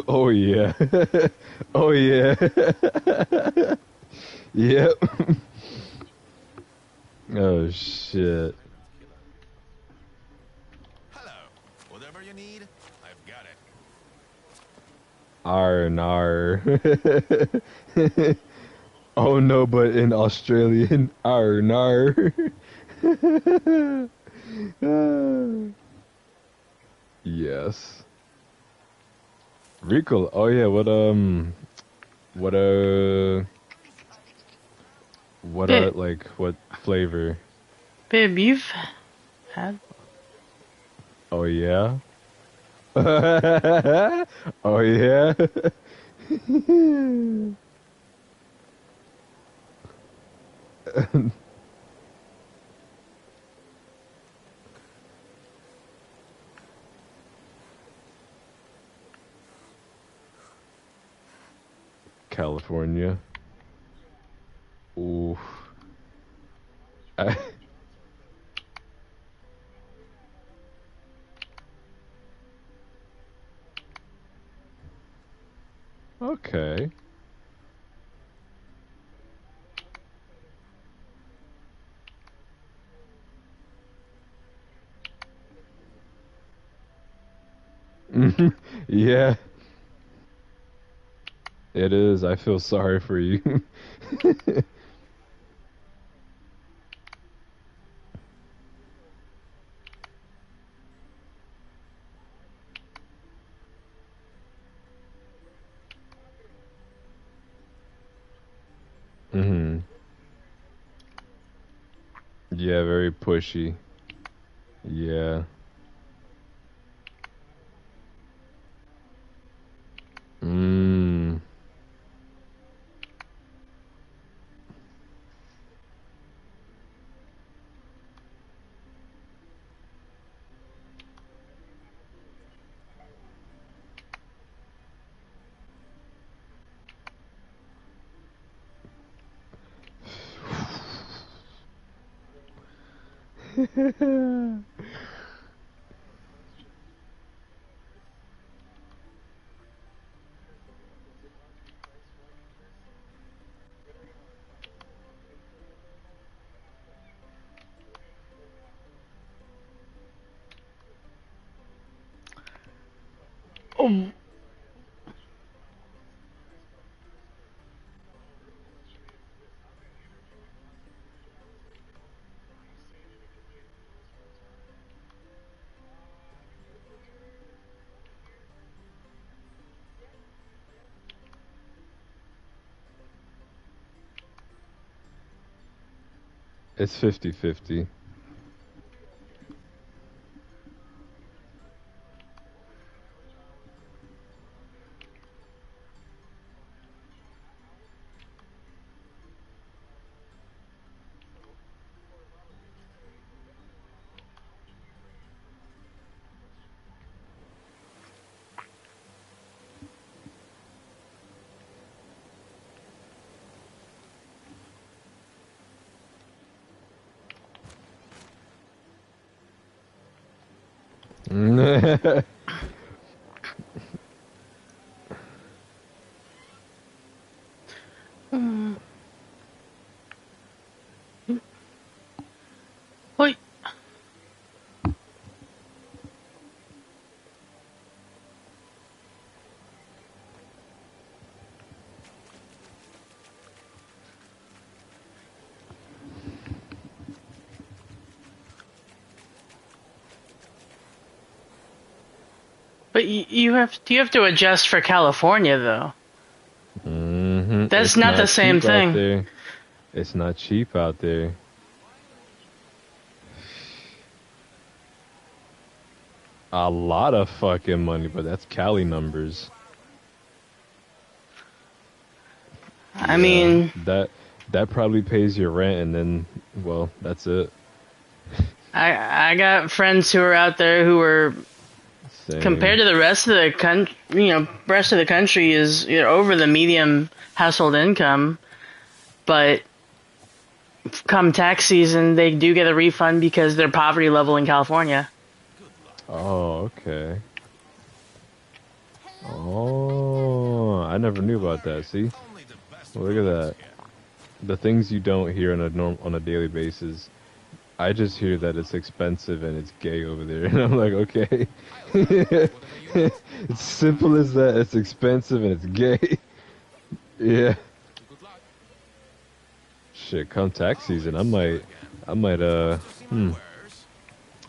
Oh yeah. Oh yeah. Yep. Oh shit. Hello. Whatever you need, I've got it. R and R. Oh no, but in Australian, R and R. Yes. Rico. Oh yeah. What Babe, like what flavor? babe, you've had. Oh yeah. Oh yeah. California. Ooh. I, Okay. Yeah, it is. I feel sorry for you. hmm Yeah, very pushy. Yeah. Mm. Oh, It's 50-50. mm, wait. But you have to adjust for California though. That's It's not the not same cheap out thing. there. It's not cheap out there. A lot of fucking money, but that's Cali numbers. I Yeah, mean, that probably pays your rent, and then, well, that's it. I got friends who are out there who are compared Same. to the rest of the country, rest of the country is over the medium household income, but come tax season, they do get a refund because their poverty level in California. Oh, okay. Oh, I never knew about that. See, well, look at that. The things you don't hear on a daily basis. I just hear that it's expensive and it's gay over there, and I'm like, okay. It's simple as that. It's expensive and it's gay. Yeah. Shit, come tax season, I might, I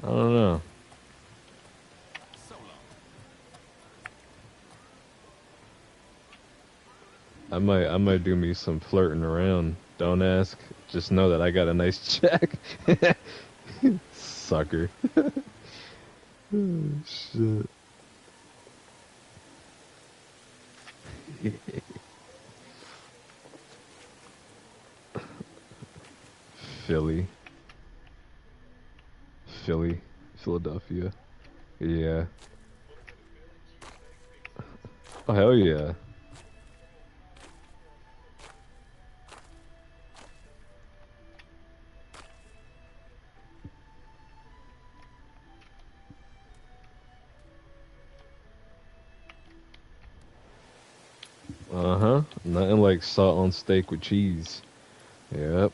don't know. I might do me some flirting around. Don't ask. Just know that I got a nice check. Sucker. Shit. Philly, Philly, Philadelphia. Yeah. Oh hell yeah. Uh huh. Nothing like salt on steak with cheese. Yep.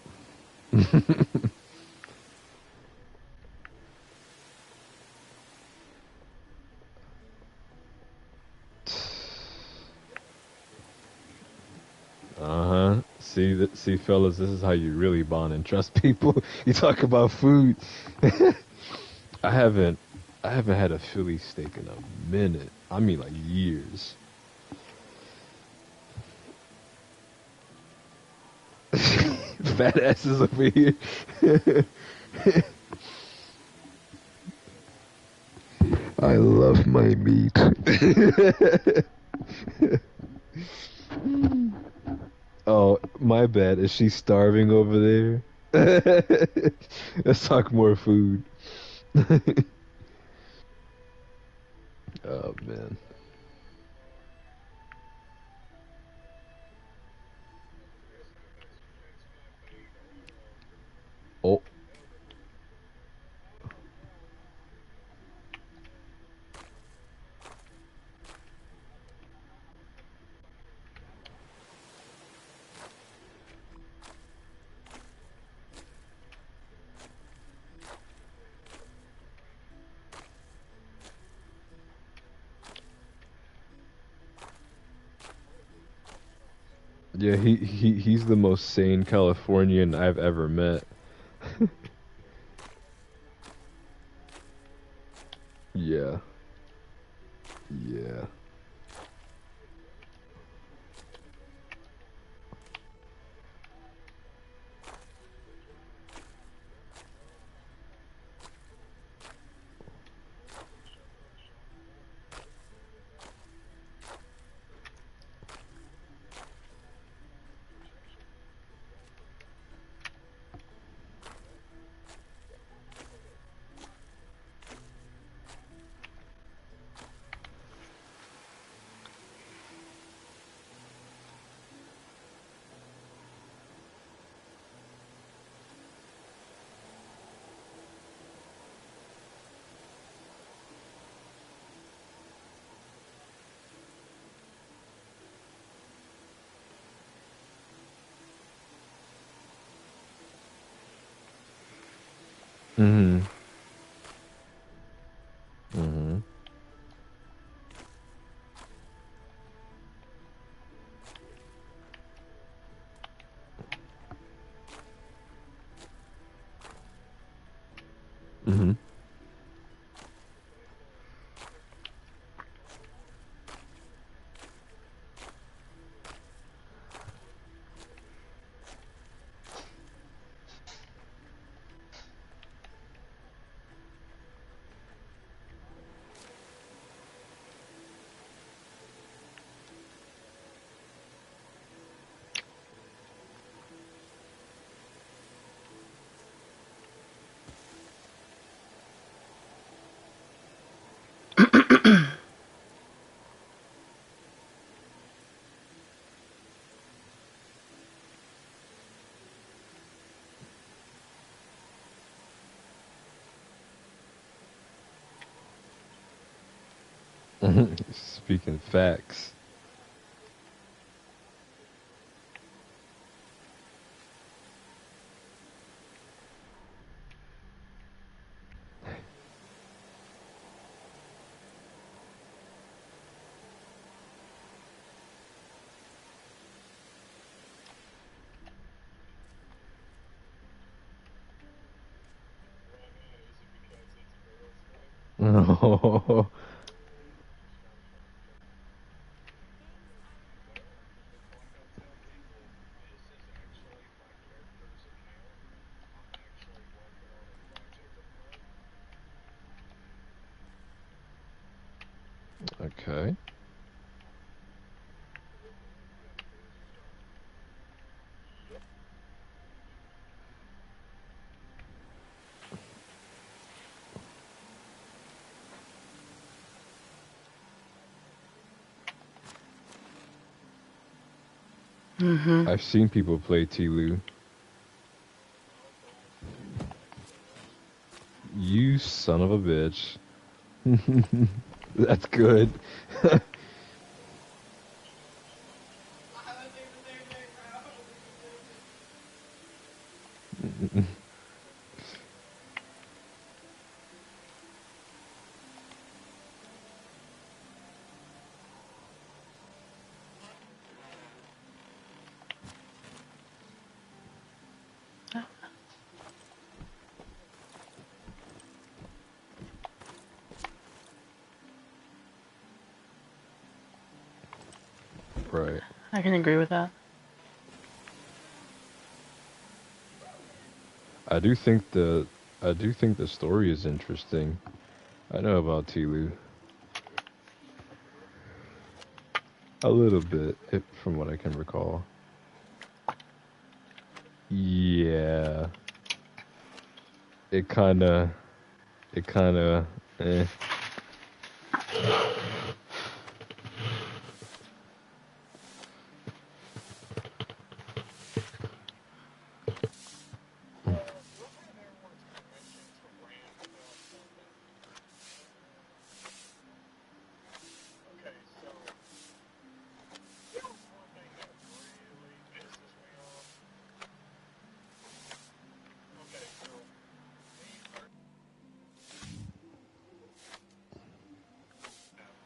Uh-huh. See, fellas, this is how you really bond and trust people. You talk about food. I haven't, I haven't had a Philly steak in a minute. I mean, like years. Fat asses over here. I love my meat. Oh, my bad. Is she starving over there? Let's talk more food. Oh man. Oh, yeah. He's the most sane Californian I've ever met. Yeah, yeah. Mhm. Mhm. Mhm. Speaking facts. Oh, okay. Mhm. I've seen people play Tlu. You son of a bitch. That's good. Right. I can agree with that. I do think the I do think the story is interesting. I know about Tilu a little bit, from what I can recall. Yeah, it it kind of, eh. Okay, so you know one thing that really pisses me off? Okay, so me personally, now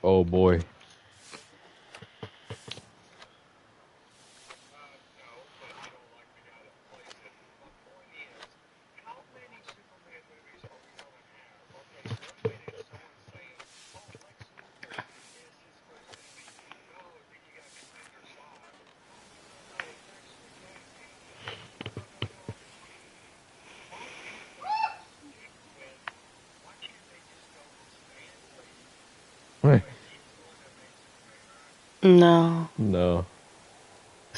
Oh boy. no, but I don't like the guy that plays it. My point is, how many Superman movies are we gonna have? Okay, so one minute someone's saying, oh, Lex Luthor is his first enemy. No, then you got Commander Zod. Oh, no, he's actually bad. Damn it. No. Why can't they just stick with, why can't they just go with Stan Lee? Wait, he's the one that made Superman, right? No. No,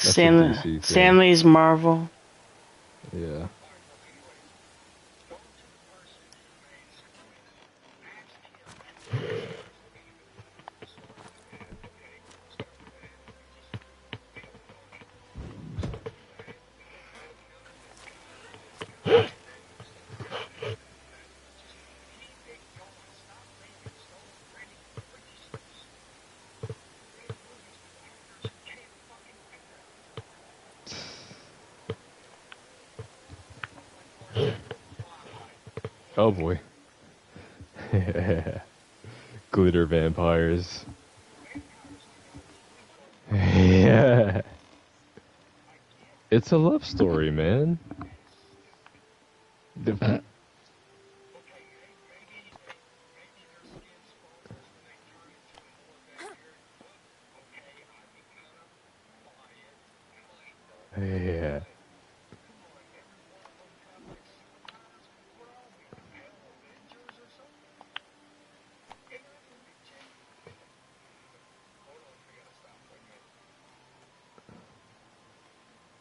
that's a DC thing. Stanley's Marvel. Yeah. Alright, well, anyways, go to the person who made Superman. Ask him who is his first enemy. Start with that. Okay, start with that. You just, we don't need to go through that. We don't need to know this guy or this guy and then start adding this, that, and that. Just keep it going. Stop making so many freakishly great movies with actors who can't fucking act. Like, for example, Twilight. Oh boy. Glitter vampires. Vampires do not sleep on women. Yeah. I get it. It's a love story, man. That is stupid. The- Okay, maybe their skin sparkles when they turn into a more vampiric look. Okay, I can kind of buy it, kinda. yeah. But come on, every one of them got like superpowers. What are we? Hell, Avengers or something? And not to mention, hold on, I gotta stop. Wait a minute.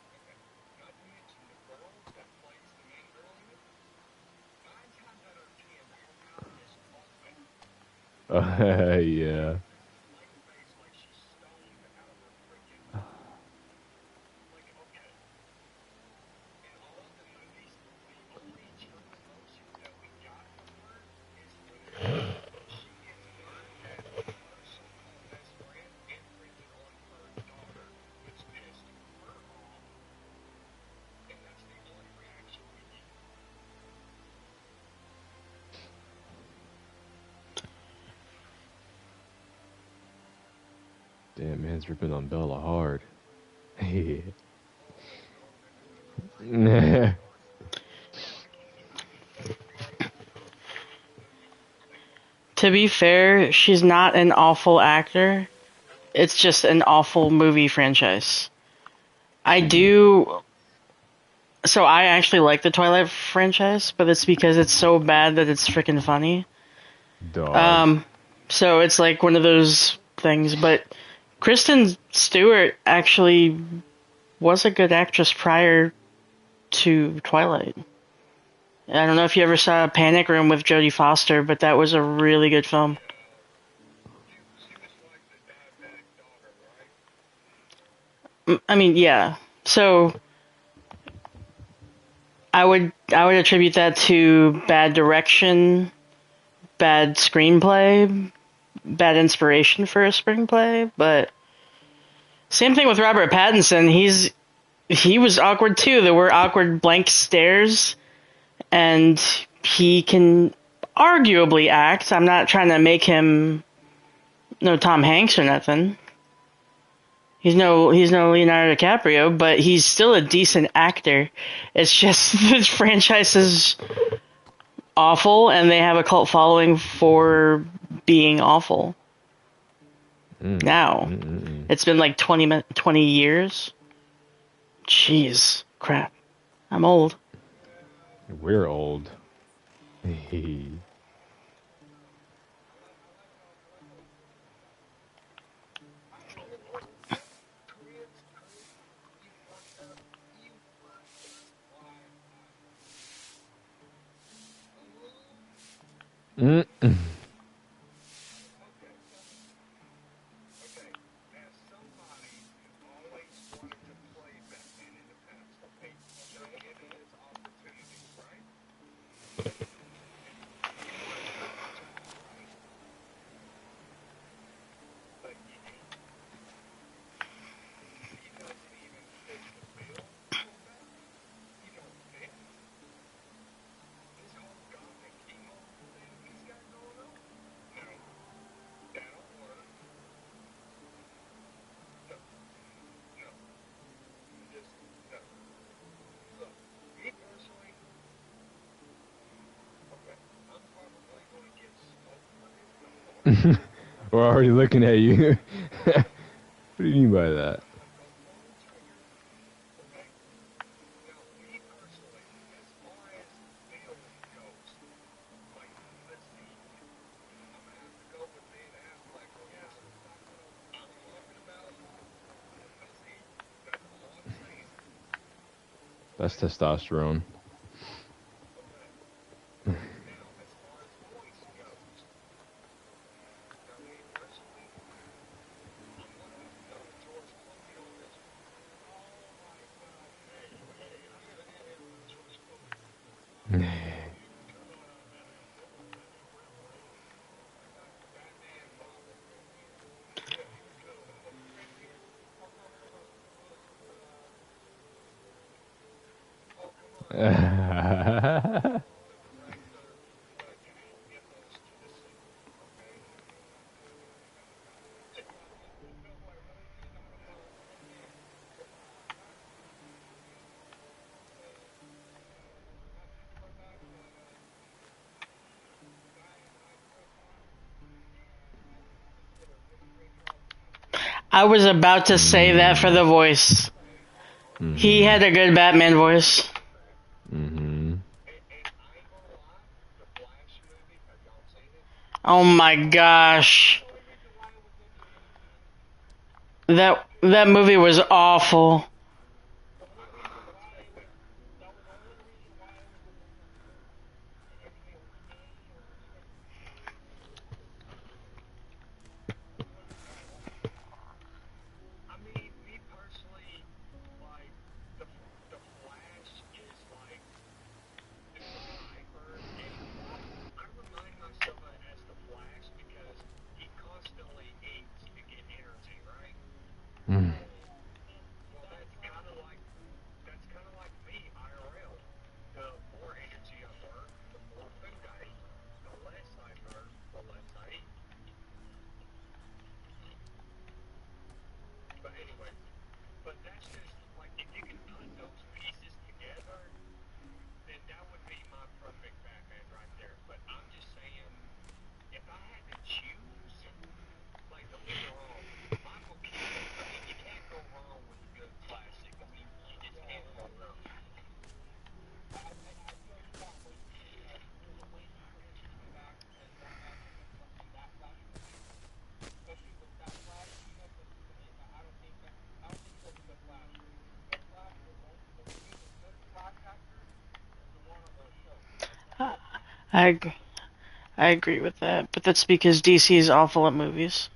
Okay, not to mention the girl that plays the main girl in it. 9 times out of 10, her power is open. Yeah. She's blank face like she's stoned out of her freaking. Like, okay. In all of the movies, the only true emotion that we got from her is whenever she gets burned at her so-called best friend imprinted on her daughter, which pissed her off, and that's the only reaction we get. Damn, man's ripping on Bella hard. Yeah. Oh, no, no. To be fair, she's not an awful actor. It's just an awful movie franchise. I do. So I actually like the Twilight franchise, but it's because it's so bad that it's freaking funny. Dog. Um, so it's like one of those things. But Kristen Stewart actually was a good actress prior to Twilight. I don't know if you ever saw Panic Room with Jodie Foster, but that was a really good film. She was like the diabetic daughter, right? I mean, yeah. So I would attribute that to bad direction, bad screenplay, bad inspiration for a screenplay, but Same thing with Robert Pattinson. He was awkward too. There were awkward blank stares, and he can arguably act. I'm not trying to make him no Tom Hanks or nothing. He's no Leonardo DiCaprio, but he's still a decent actor. It's just this franchise is awful, and they have a cult following for being awful. Now, it's been like 20 years. Jeez, crap. I'm old. We're old. We're already looking at you. What do you mean by that? That's testosterone. I was about to say that for the voice. He had a good Batman voice. Oh my gosh. That movie was awful. I agree. I agree with that, but that's because DC is awful at movies.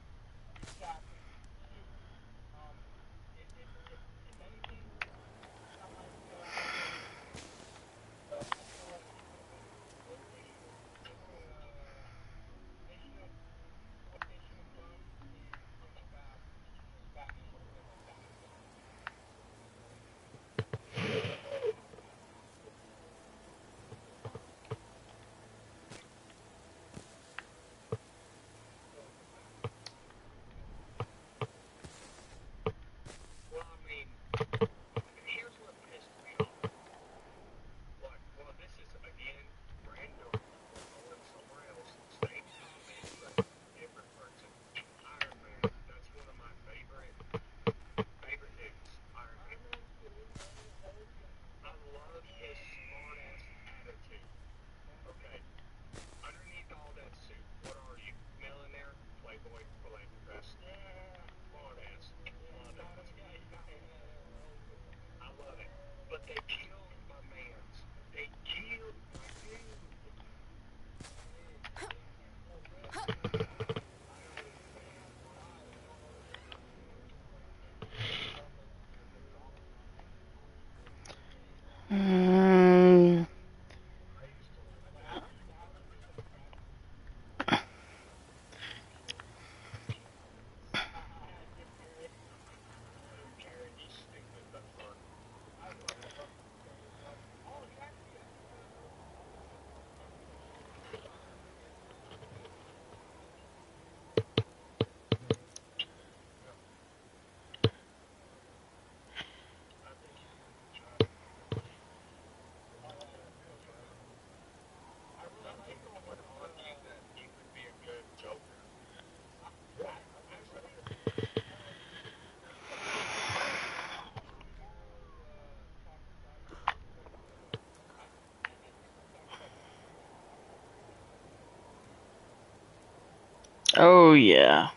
Oh yeah.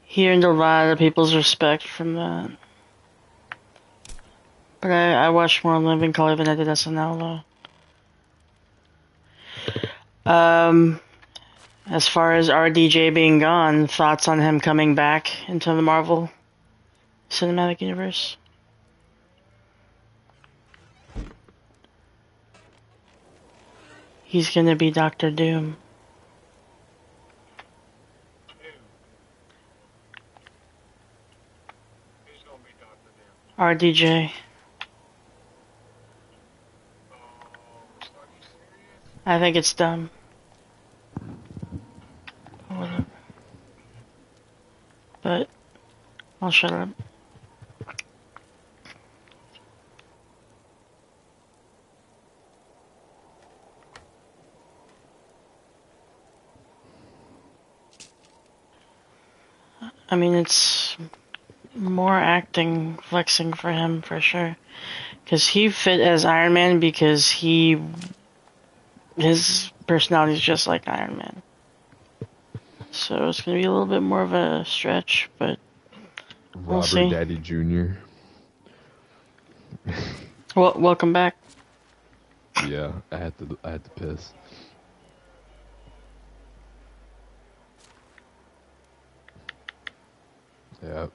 He earned a lot of people's respect from that. But I watched more Living Color than I did SNL though. As far as RDJ being gone, thoughts on him coming back into the Marvel Cinematic Universe? He's gonna be Doctor Doom. Who's gonna be Doctor Doom? RDJ. Oh, are you serious? I think it's dumb. Whatever. But I'll shut up. I mean, it's more acting flexing for him for sure. Because he fit as Iron Man because his personality is just like Iron Man. So it's gonna be a little bit more of a stretch, but we'll Robert see. Daddy Jr. Well, welcome back. Yeah, I had to piss. Yeah.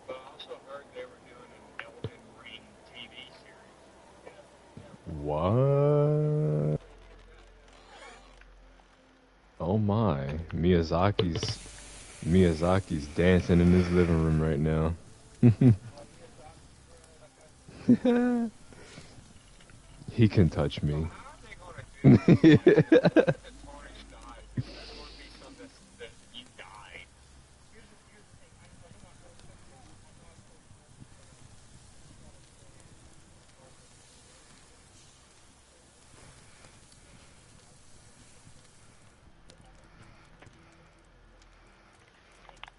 But I also heard they were doing an Elden Ring TV series. What? Oh my. Miyazaki's dancing in his living room right now. He can touch So me. how are they gonna do this? Like, if the artist dies, is that gonna be something that you died?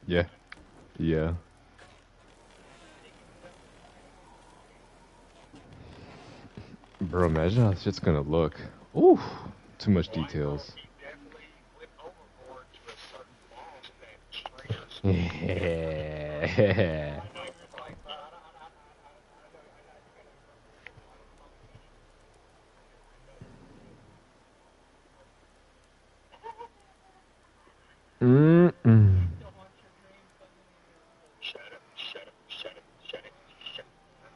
Yeah. Yeah. Bro, imagine how shit's gonna look. Ooh. Too much Well, I know details. he definitely went overboard to a certain boss that triggers. Yeah. Mm-mm. Shut up, shut up, shut up, shut it, shut up.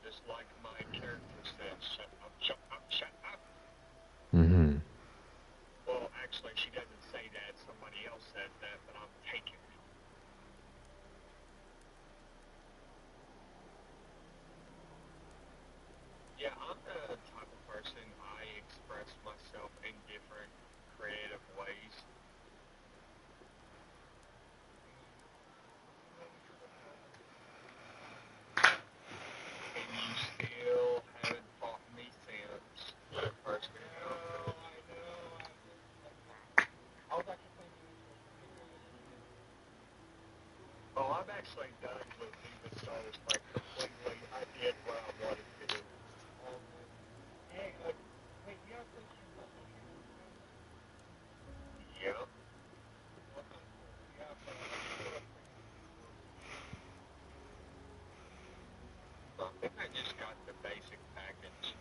Just like my character said, shut up, shut up, shut up. Mm-hmm. Well, actually, she doesn't say that. Somebody else says that, but I'm taking it. Yeah, I'm the type of person I express myself in different creative ways. And you still haven't fought me since. First encounter. Oh, I'm actually done with Demon Souls, like completely. I did what I wanted to do. Yep. I think I just got the basic package.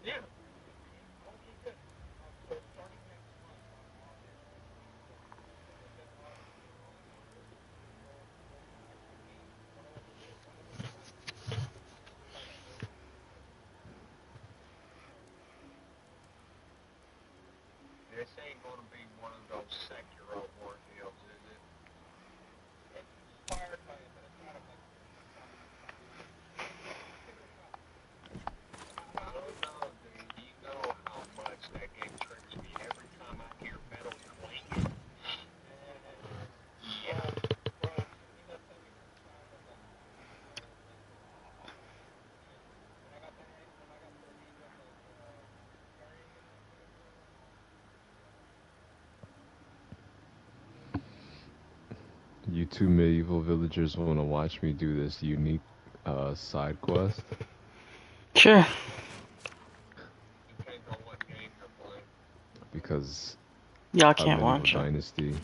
Yeah. This ain't gonna be one of those Sekiro ordeals, is it? I don't know, dude. You know how much that game you two medieval villagers want to watch me do this unique side quest? Sure. Depends on what game you're playing. Because Y'all I'm can't in watch it. Dynasty.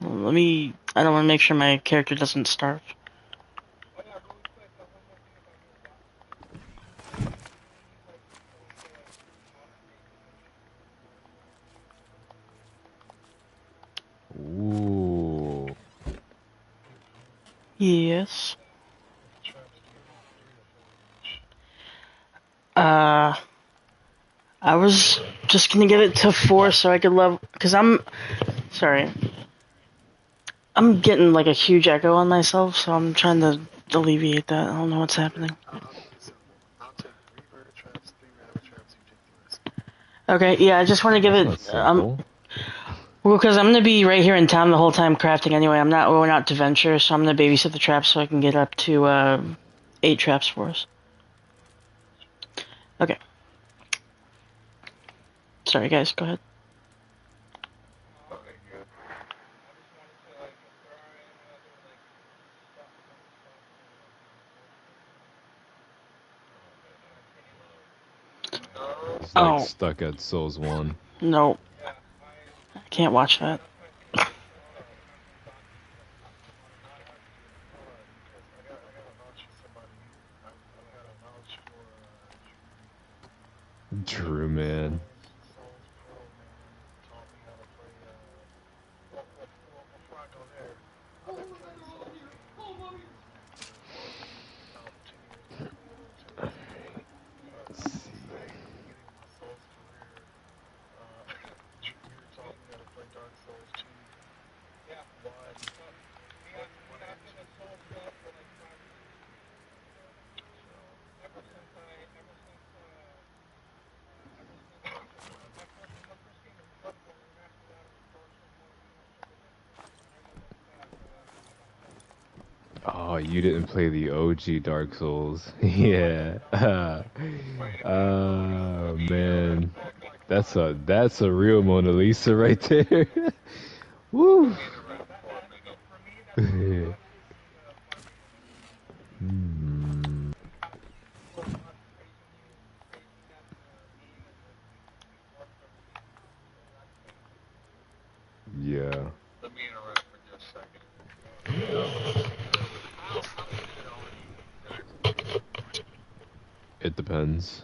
Well, let me. I don't want to make sure my character doesn't starve. Oh yeah, really quick, one more thing about your Ooh. Yes. Uh, I was just gonna get it to 4 so I could level. Cause I'm sorry. I'm getting like a huge echo on myself, so I'm trying to alleviate that. I don't know what's happening. I'll keep it simple. I'll take 3 murder traps, 3 rabbit traps, you take the rest. Okay, yeah, I just want to give That's it. not simple. Well, because I'm gonna be right here in town the whole time crafting anyway. I'm not going out to venture, so I'm gonna babysit the traps so I can get up to 8 traps for us. Okay. Sorry, guys. Go ahead. Okay, good. He's like Oh stuck at Souls 1. no, I can't watch that. True, man. Let's see. Oh, you didn't play the OG Dark Souls. Yeah. Man. That's a real Mona Lisa right there. Woo. Hmm. Yeah. Let me interrupt for just a second. How many It depends.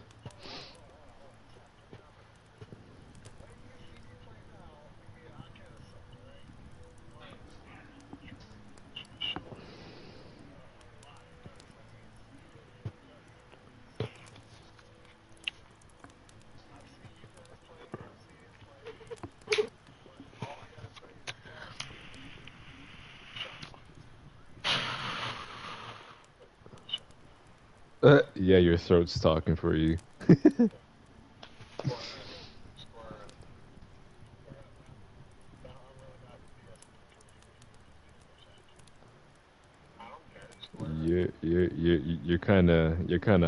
Yeah, your throat's talking for you. You're kind of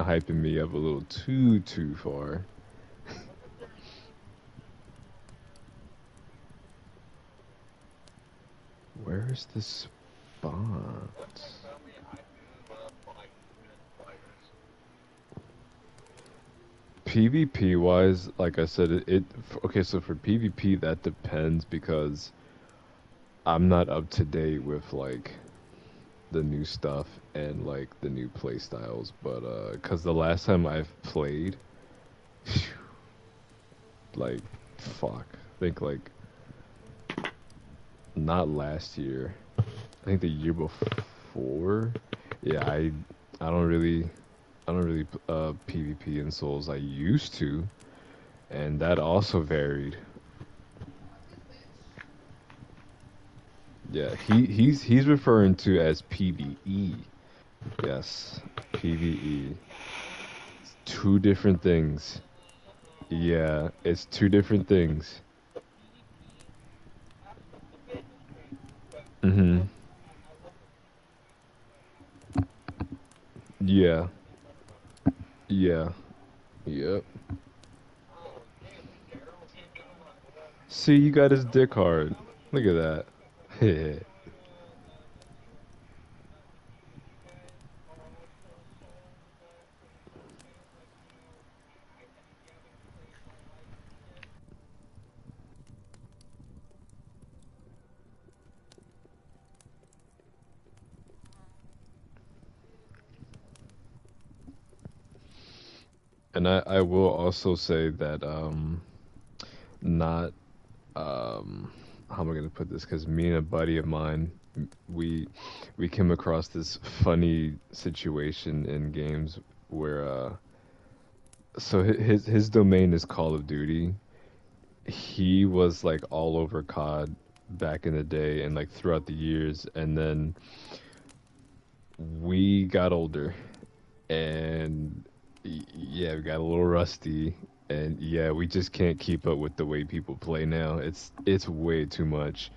hyping me up a little too far. Where's the spot? PvP wise, like I said, okay, so for PvP that depends because I'm not up to date with like the new stuff and like the new play styles, but cuz the last time I've played like fuck, I think like not last year. I think the year before. Yeah, I don't really PvP in Souls. I used to, and that also varied. Yeah, he's referring to as PvE. Yes, PvE. It's two different things. Yeah, it's two different things. Mhm. Yeah. Yeah. Yep. See, you got his dick hard. Look at that. And I will also say that not how am I gonna put this? Because me and a buddy of mine, we we came across this funny situation in games where so his domain is Call of Duty. He was like all over COD back in the day and like throughout the years, and then we got older and yeah, we got a little rusty, and yeah, we just can't keep up with the way people play now. It's way too much.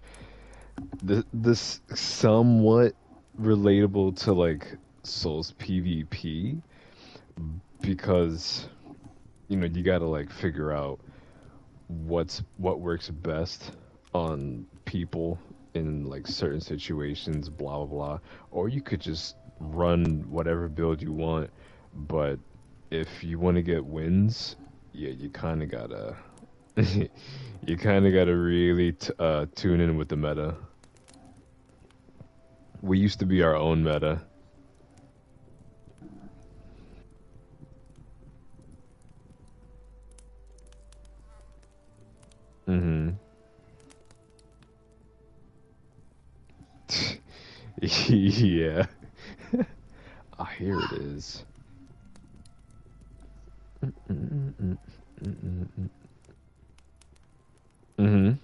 This somewhat relatable to like Souls PvP because you got to like figure out what works best on people in like certain situations, blah blah blah. Or you could just run whatever build you want, but if you want to get wins, yeah, you kind of gotta you kind of gotta really tune in with the meta. We used to be our own meta. Hmm. Yeah. Ah, here it is. Mm-mm-mm. Mm-mm-mm. Mhm.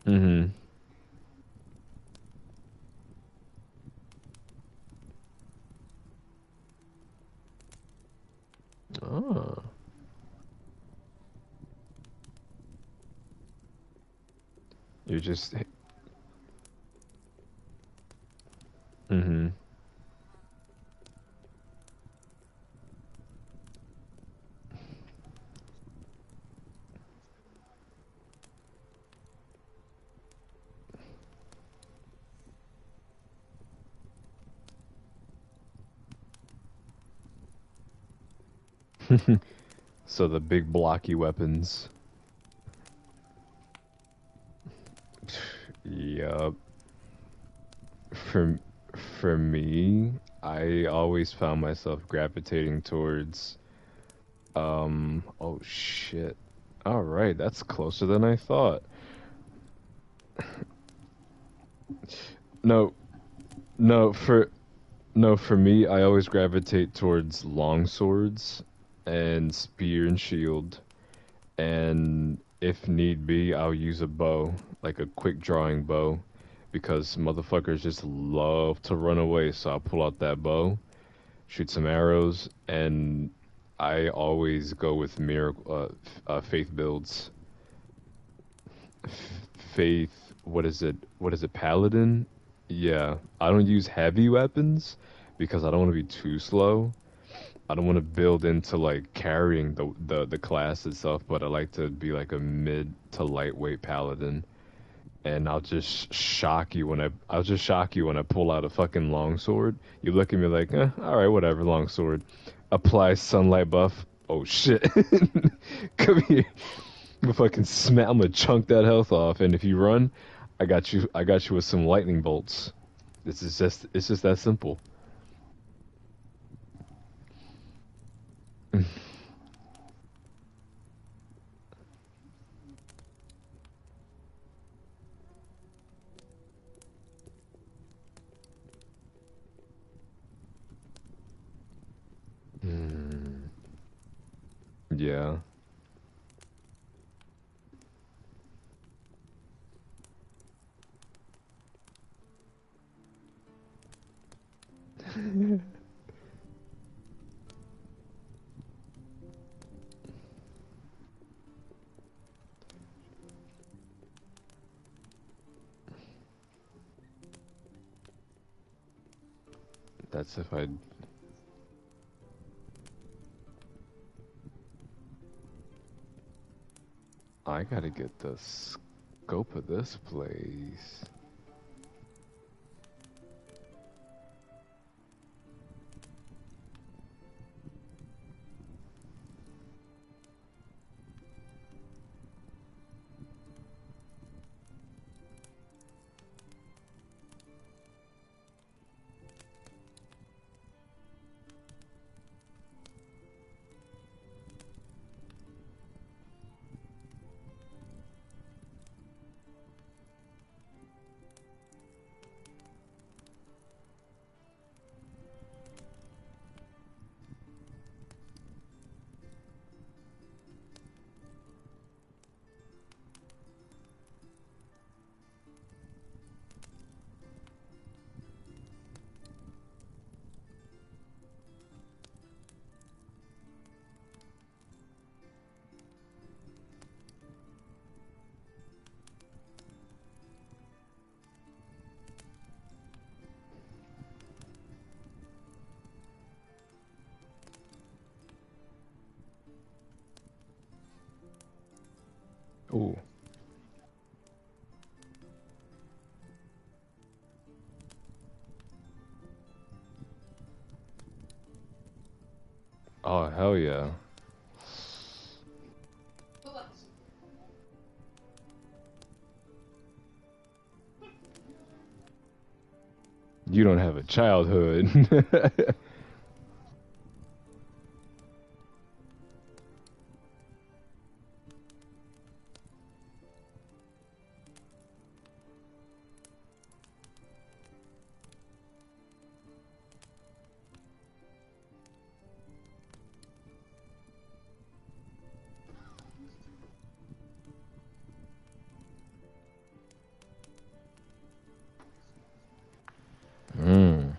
Mhm. Oh. You're just. Mhm. So the big blocky weapons. Yup. For for me, I always found myself gravitating towards oh shit. All right, that's closer than I thought. No, no, for me, I always gravitate towards long swords and spear and shield. And if need be, I'll use a bow, like a quick drawing bow, because motherfuckers just love to run away. So I'll pull out that bow, shoot some arrows, and I always go with miracle, faith builds. Faith, what is it? What is it? Paladin? Yeah, I don't use heavy weapons because I don't want to be too slow. I don't want to build into like carrying the class itself, but I like to be like a mid to lightweight paladin, and I'll just shock you when I pull out a fucking longsword. You look at me like, all right, whatever, longsword. Apply sunlight buff. Oh shit, come here. I'm gonna chunk that health off, and if you run, I got you. I got you with some lightning bolts. It's just that simple. Hmm. Yeah. That's if I. I gotta get the scope of this place. Ooh. Oh, hell yeah. You don't have a childhood. Mm.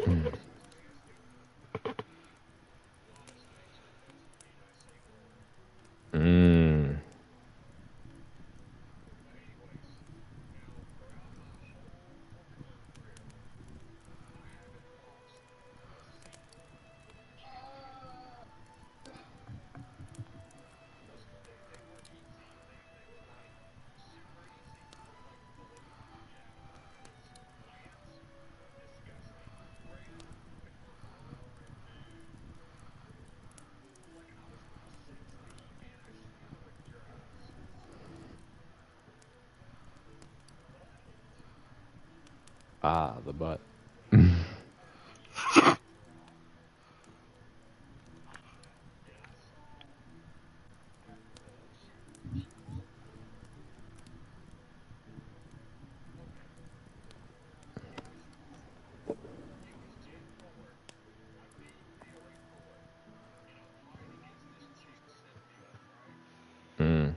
Mm. Mm. Ah, the butt. Mm.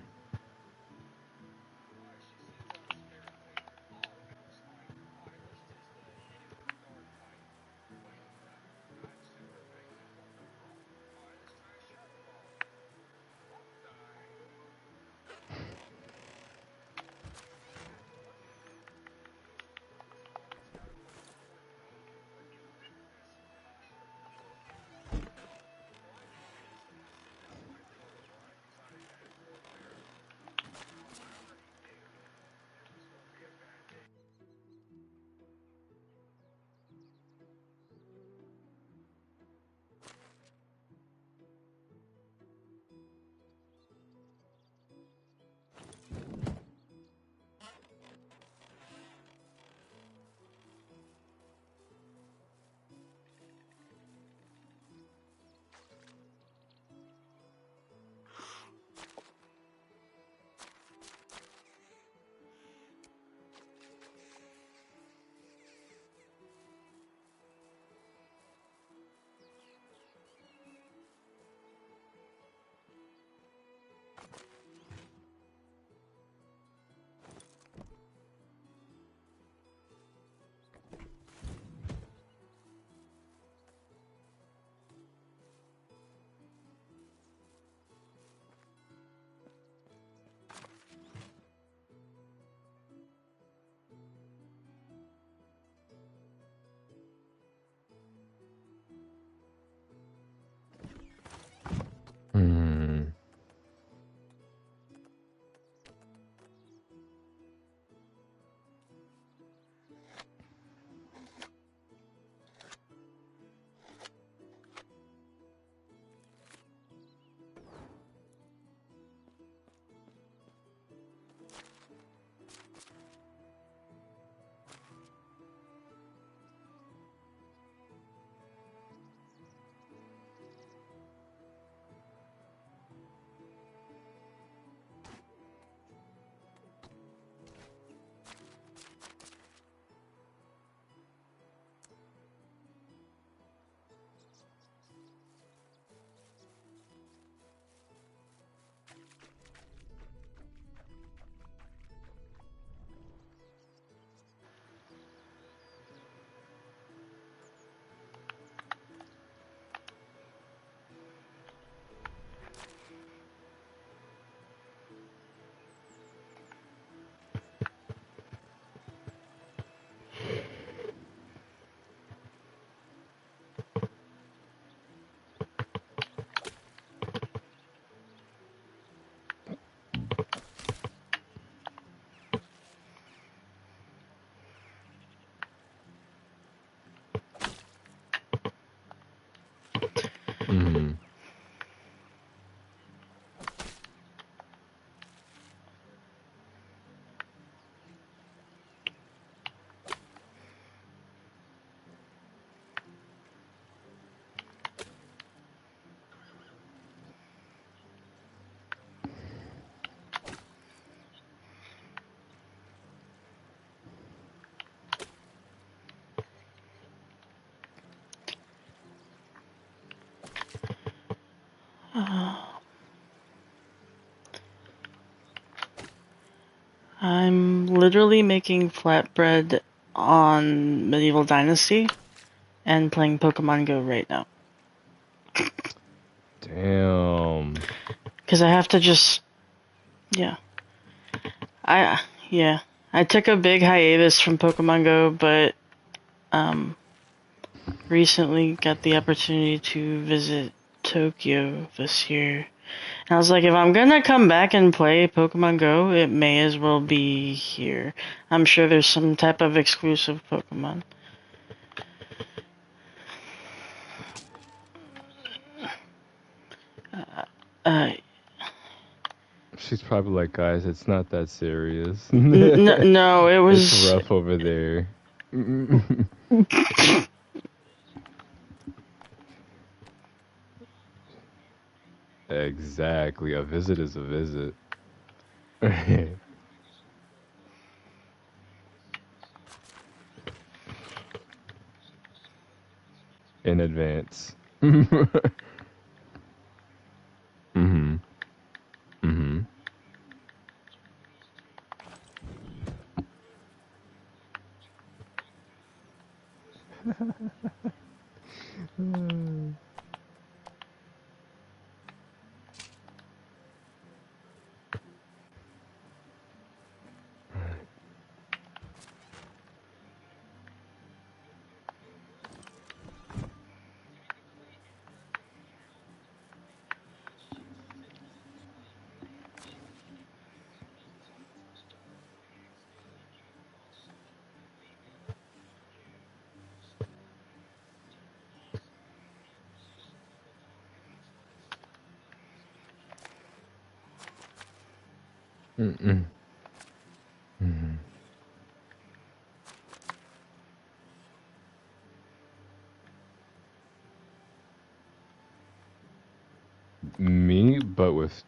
Uh, I'm literally making flatbread on Medieval Dynasty and playing Pokemon Go right now. Damn. Because I have to just, yeah. I, yeah. I took a big hiatus from Pokemon Go, but, recently got the opportunity to visit Tokyo this year. And I was like, if I'm gonna come back and play Pokemon Go, it may as well be here. I'm sure there's some type of exclusive Pokemon. Uh, She's probably like, guys, it's not that serious. no, it It's was. rough over there. Exactly. A visit is a visit. In advance. Mhm. Mhm. Mm-mm. Mhm. Me, but with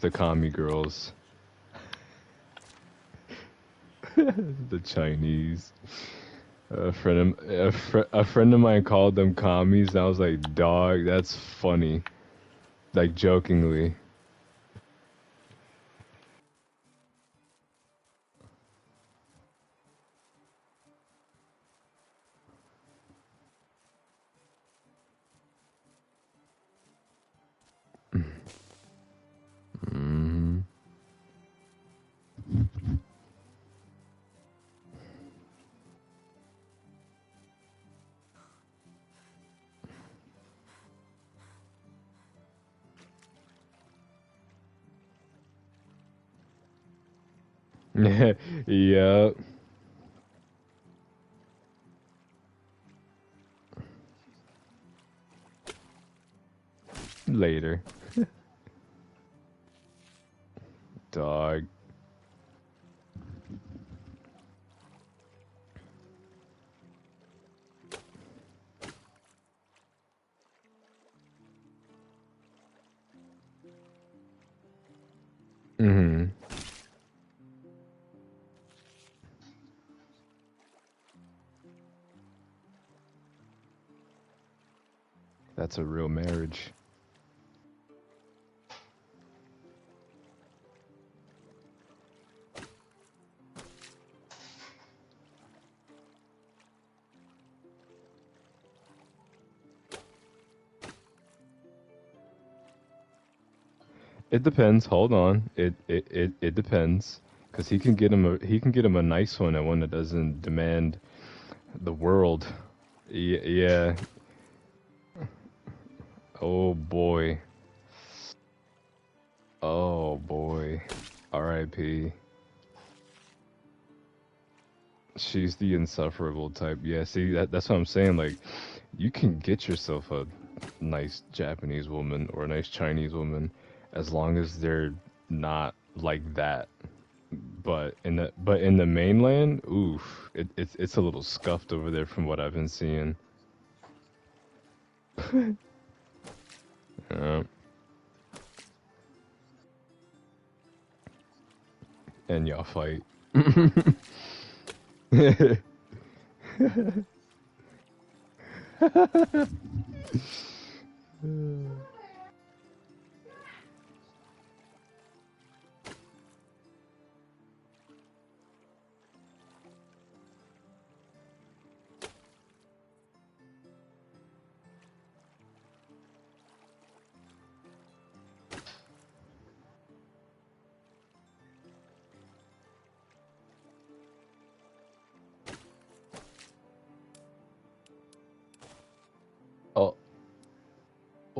the commie girls, the Chinese. A friend of mine called them commies, and I was like, dog, that's funny. Like jokingly. Hmm. Yeah. Later. Dog. Hmm. That's a real marriage. It depends. Hold on. It depends. Cause he can get him a nice one and one that doesn't demand the world. Yeah. Oh boy. Oh boy. R.I.P. She's the insufferable type. Yeah, see that's what I'm saying. Like, you can get yourself a nice Japanese woman or a nice Chinese woman as long as they're not like that. But in the mainland, oof, it's a little scuffed over there from what I've been seeing. Uh, and y'all fight.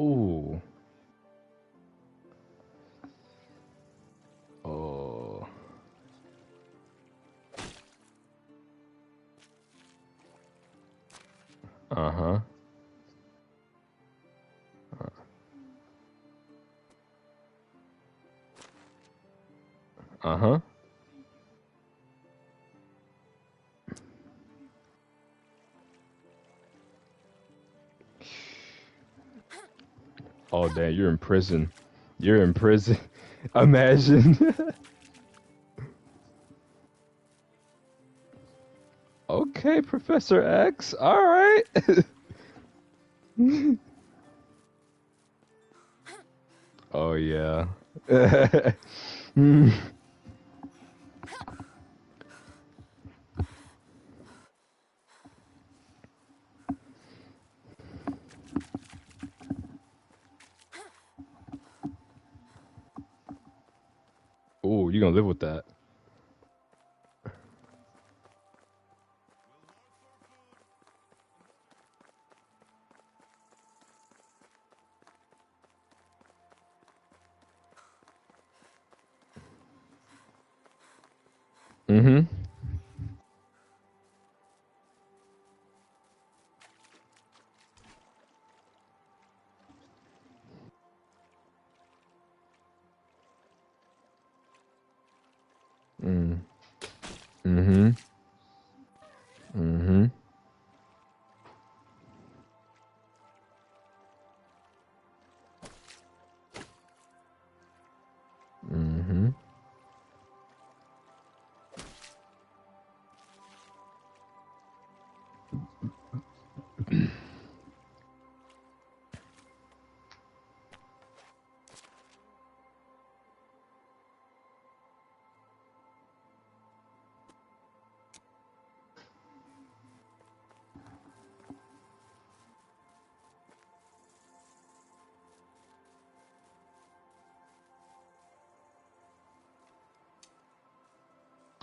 Ooh. Oh. Uh-huh. Uh-huh. Oh, damn, you're in prison. You're in prison. Imagine. Okay, Professor X. All right. Oh, yeah. Hmm. Ooh, you gonna live with that. Mm-hmm. Mm. Mm-hmm. Mm-hmm. Mm-hmm.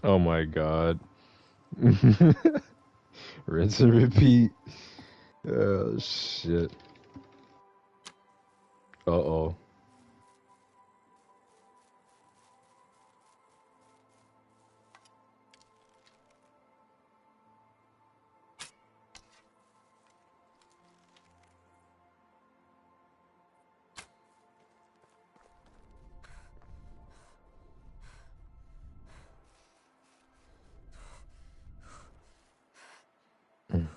Oh my God. Rinse and repeat. Oh shit. Uh-oh. Mm.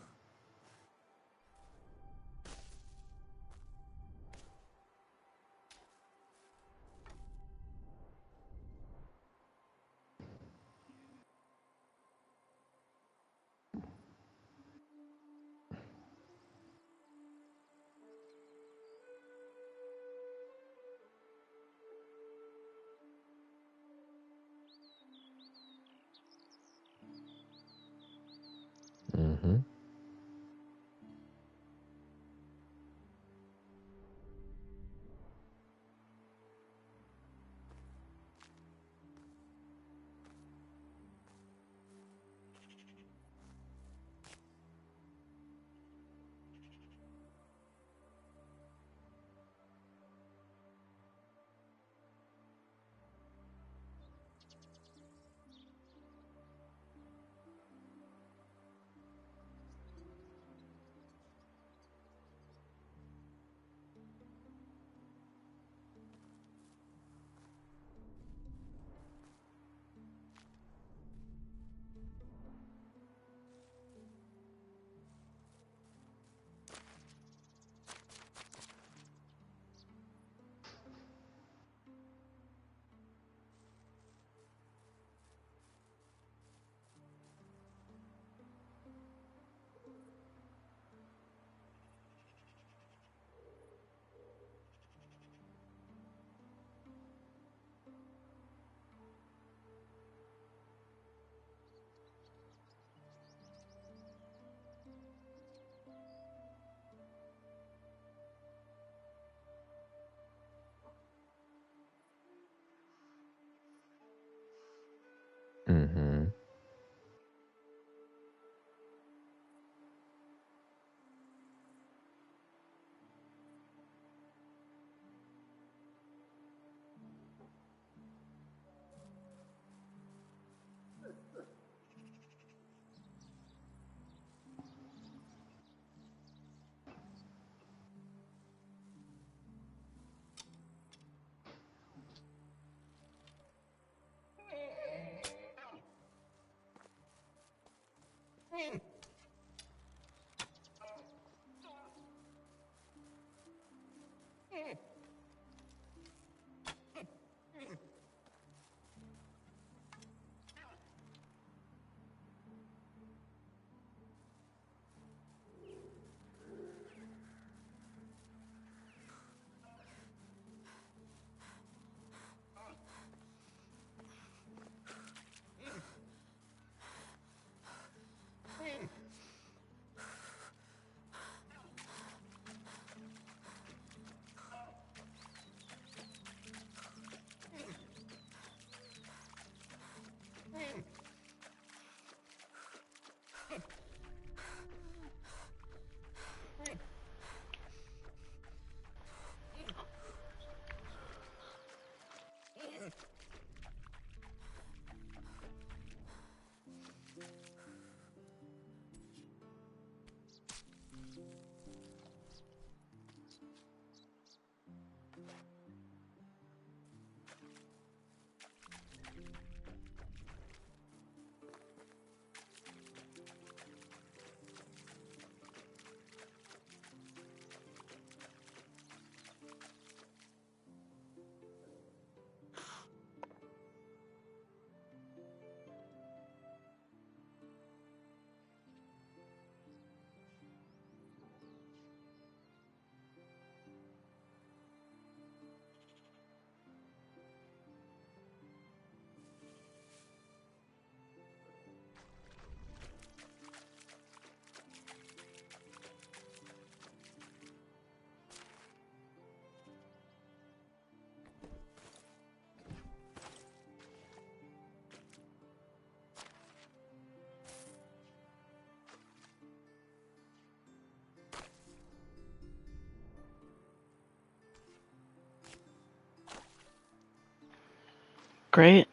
Great.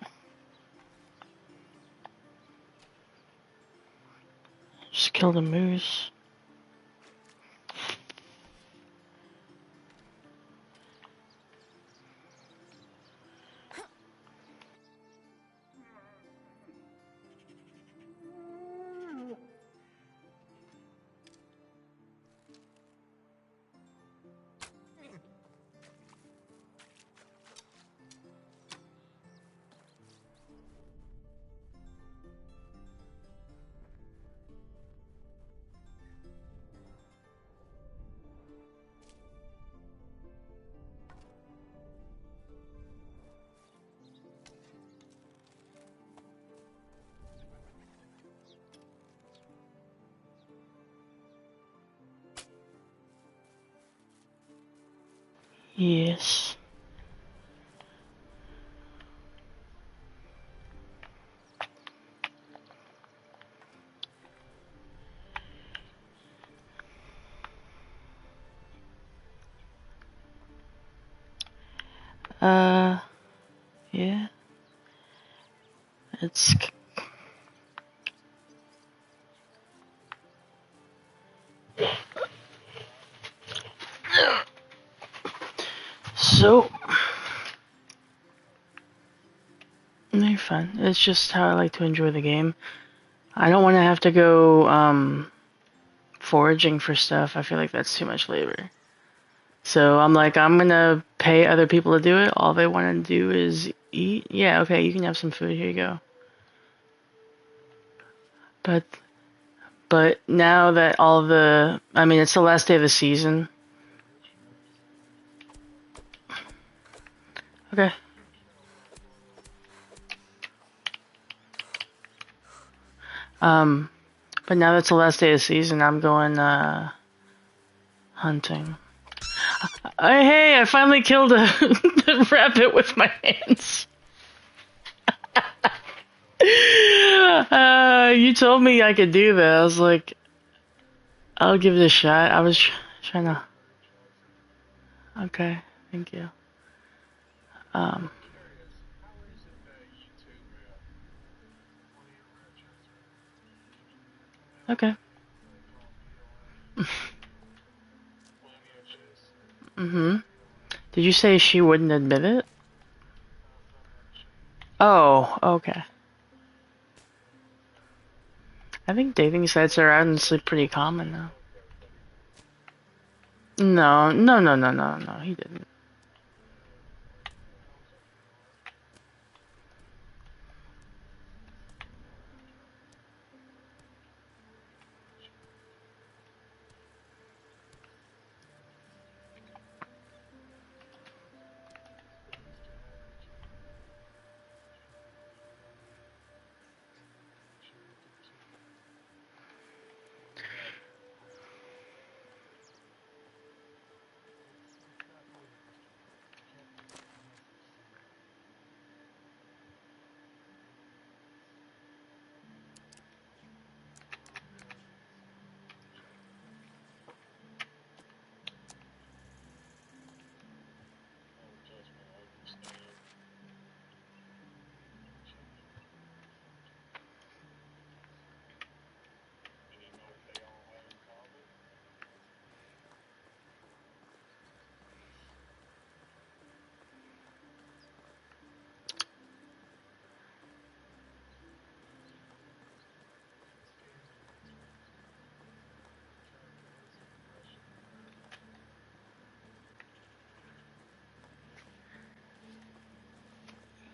Just killed a moose. Yes. Yeah. It's so. They're fun. It's just how I like to enjoy the game. I don't want to have to go foraging for stuff. I feel like that's too much labor. So I'm like, I'm gonna pay other people to do it. All they want to do is eat. Yeah, okay, you can have some food. Here you go. But now that I mean, it's the last day of the season. Okay. Um, but now that's the last day of the season, I'm going hunting. Hey, I finally killed a rabbit with my hands. You told me I could do that. I was like, I'll give it a shot. I was trying to. Okay, thank you. Um, okay. Mhm. Did you say she wouldn't admit it? Oh, okay. I think dating sites are honestly pretty common now. No, no, no, no, no, no. He didn't.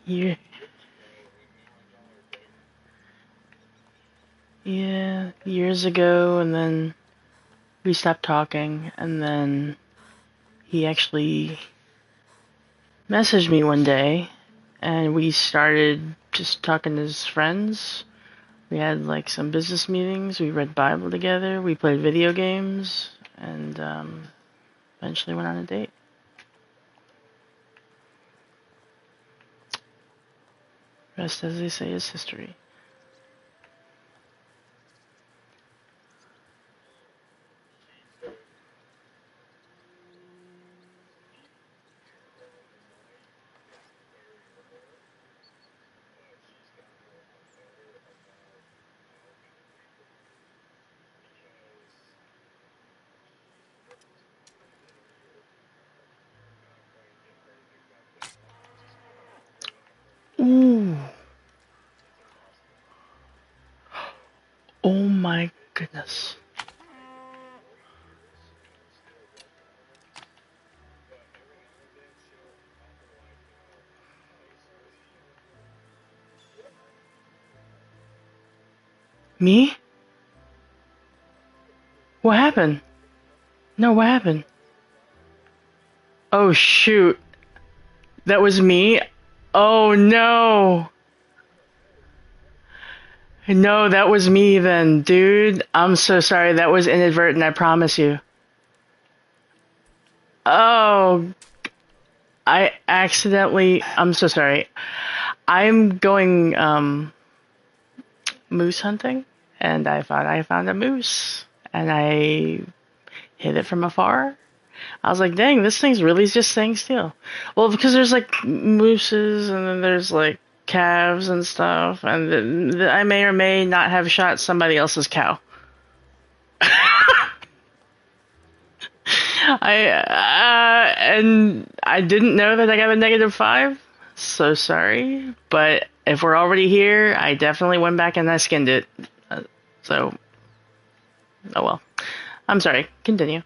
Yeah, yeah, years ago, and then we stopped talking, and then he actually messaged me one day, and we started just talking as friends. We had like some business meetings. We read Bible together. We played video games, and eventually went on a date. Rest, as they say, is history. Oh my goodness. Me? What happened? No, what happened? Oh shoot. That was me? Oh no. No, that was me then, dude. I'm so sorry. That was inadvertent, I promise you. Oh, I accidentally. I'm so sorry. I'm going moose hunting, and I thought I found a moose, and I hit it from afar. I was like, dang, this thing's really just staying still. Well, because there's like mooses, and then there's like calves and stuff, and I may or may not have shot somebody else's cow. And I didn't know that I got a -5. So sorry, but if we're already here, I definitely went back and I skinned it. So, oh well. I'm sorry. Continue.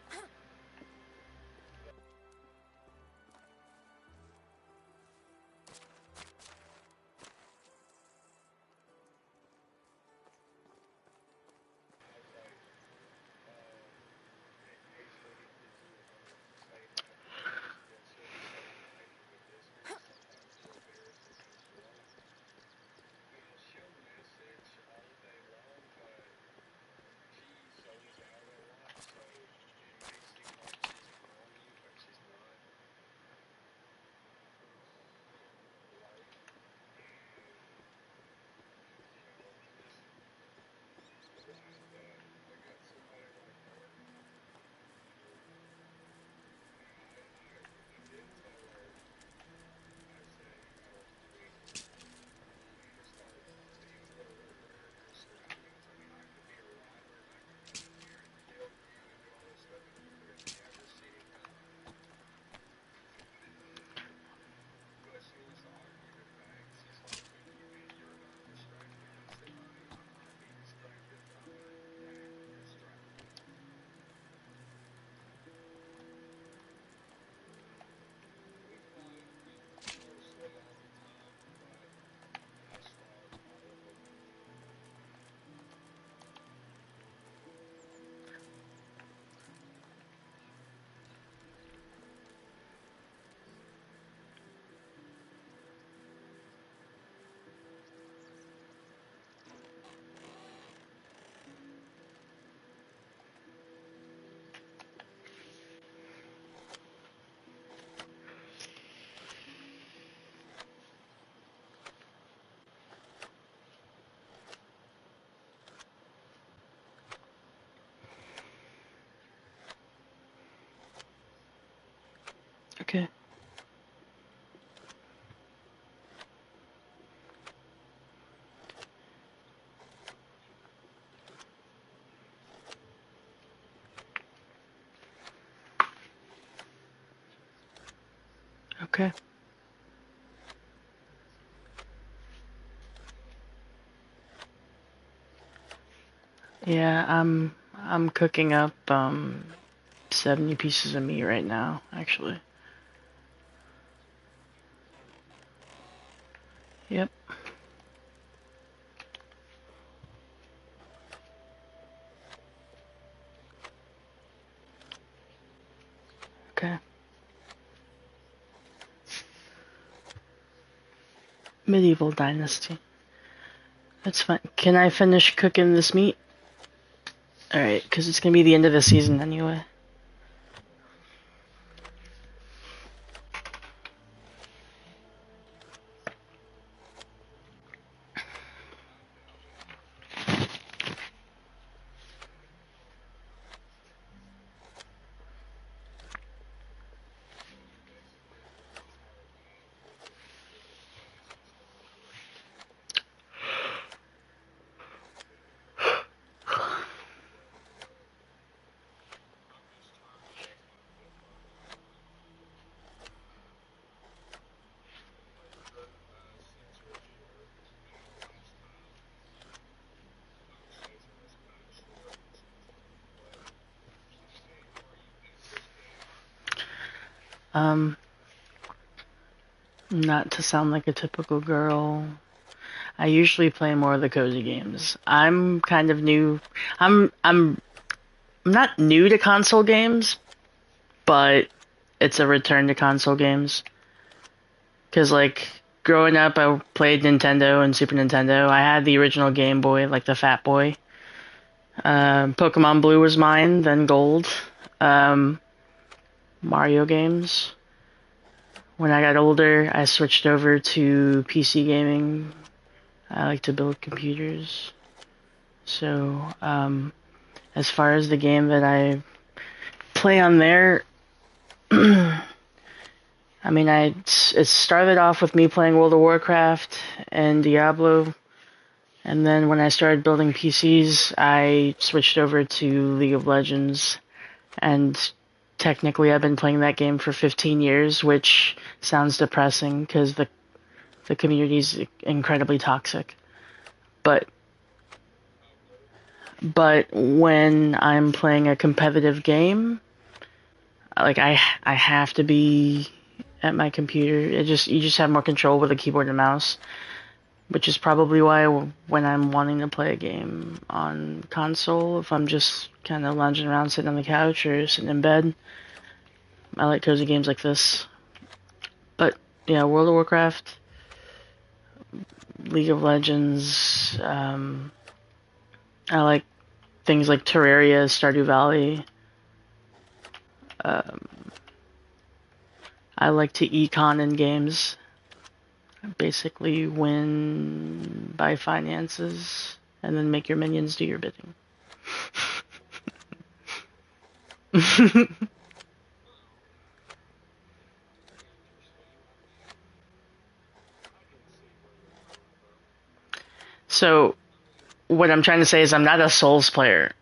Okay. Okay. Yeah, I'm cooking up 70 pieces of meat right now, actually. Yep. Okay. Medieval Dynasty. That's fine. Can I finish cooking this meat? Alright, because it's gonna be the end of the season anyway. Um, Not to sound like a typical girl, I usually play more of the cozy games. I'm kind of new. I'm not new to console games, but it's a return to console games. Cause like growing up, I played Nintendo and Super Nintendo. I had the original Game Boy, like the Fat Boy. Pokemon Blue was mine, then Gold. Um, Mario games. When I got older, I switched over to PC gaming. I like to build computers. So, as far as the game that I play on there, I mean, it started off with me playing World of Warcraft and Diablo, and then when I started building PCs, I switched over to League of Legends, and technically I've been playing that game for 15 years, which sounds depressing because the community is incredibly toxic. But when I'm playing a competitive game, like I have to be at my computer. You just have more control with a keyboard and mouse, which is probably why when I'm wanting to play a game on console, if I'm just kind of lounging around, sitting on the couch or sitting in bed, I like cozy games like this. But yeah, World of Warcraft, League of Legends. I like things like Terraria, Stardew Valley. Um, I like to econ in games. Basically, win by finances and then make your minions do your bidding. So, what I'm trying to say is I'm not a Souls player.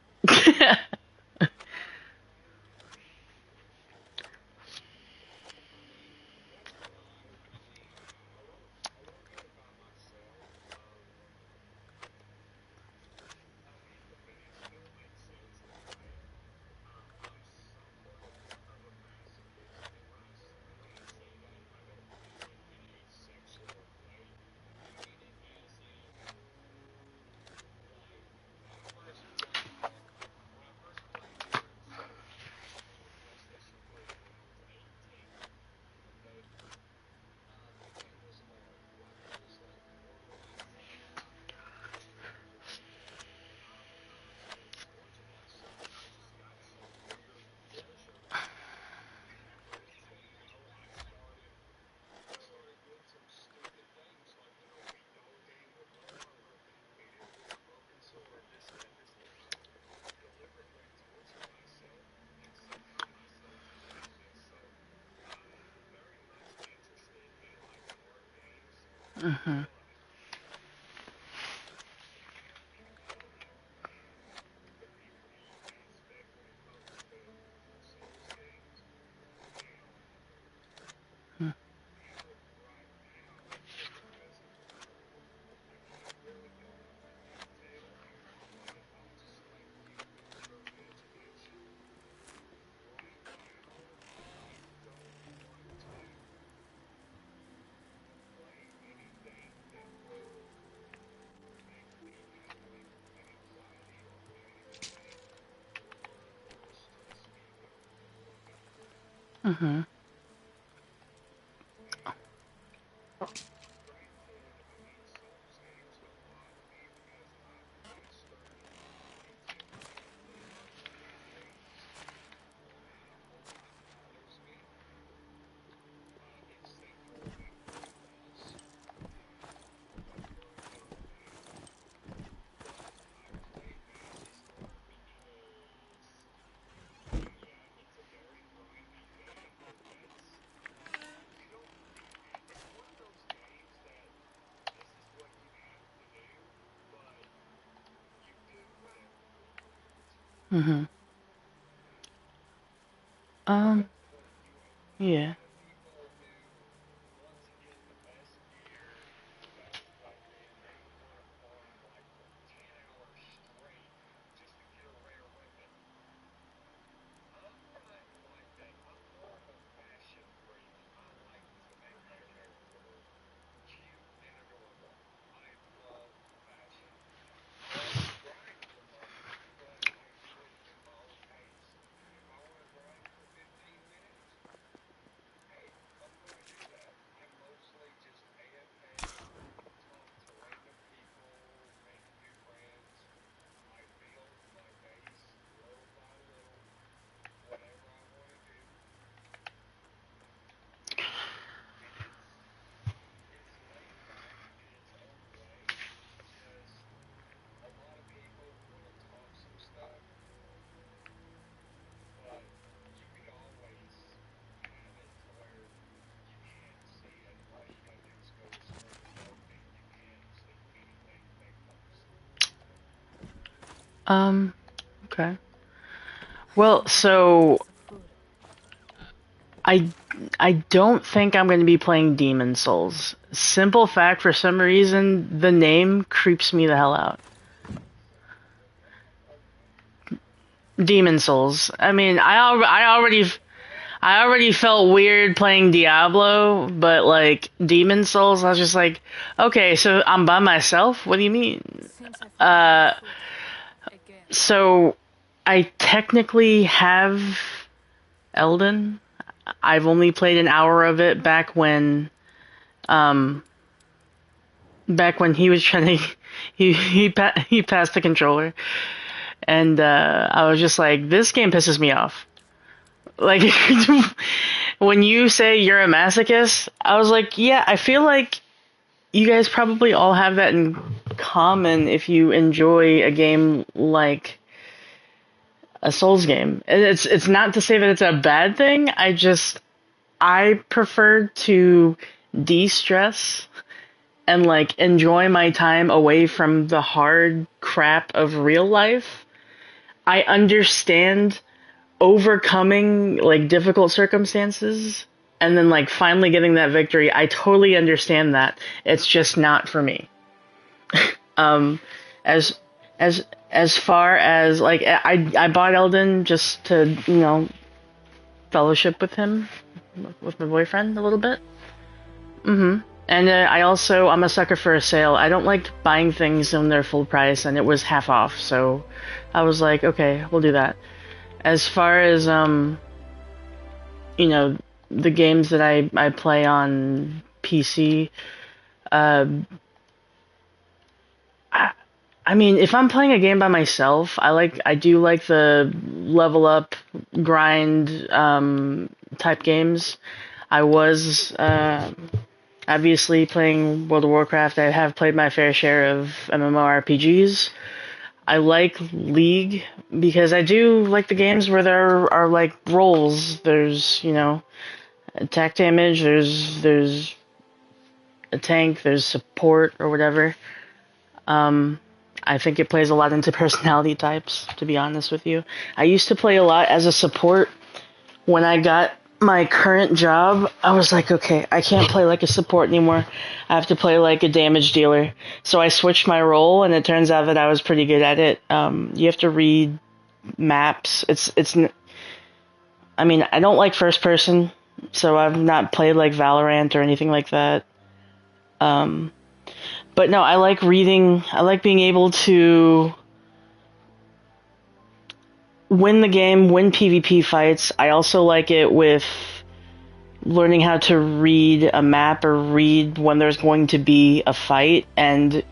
Mhm. Mhm. Mhm. Um. Yeah. Um, okay. Well, so I I don't think I'm going to be playing Demon Souls. Simple fact, for some reason, the name creeps me the hell out. Demon Souls. I mean, I already felt weird playing Diablo, but like Demon Souls, I was just like, okay, so I'm by myself. What do you mean? Seems I've run out Uh, of food. Again. so I technically have Elden. I've only played an hour of it um, back when he was trying to, he passed the controller, and I was just like, this game pisses me off. Like, when you say you're a masochist, I was like, yeah, I feel like you guys probably all have that in common if you enjoy a game like a Souls game. And it's not to say that it's a bad thing. I prefer to de-stress and like enjoy my time away from the hard crap of real life. I understand overcoming like difficult circumstances and then like finally getting that victory. I totally understand that. It's just not for me. Um as as far as like I bought Elden just to, fellowship with him, with my boyfriend a little bit. And I'm a sucker for a sale. I don't like buying things when they're full price, and it was half off. So I was like, okay, we'll do that. As far as the games that I play on PC, uh, I, I mean, if I'm playing a game by myself, I do like the level up grind type games. I was obviously playing World of Warcraft. I have played my fair share of MMORPGs. I like League because I do like the games where there are like roles. There's, attack damage, there's a tank, there's support or whatever. I think it plays a lot into personality types, to be honest with you. I used to play a lot as a support. When I got my current job, I was like, okay, I can't play like a support anymore. I have to play like a damage dealer. So I switched my role, and it turns out that I was pretty good at it. You have to read maps. I mean, I don't like first person, so I've not played like Valorant or anything like that. But no, I like reading. I like being able to win the game, win PvP fights. I also like it with learning how to read a map or read when there's going to be a fight, and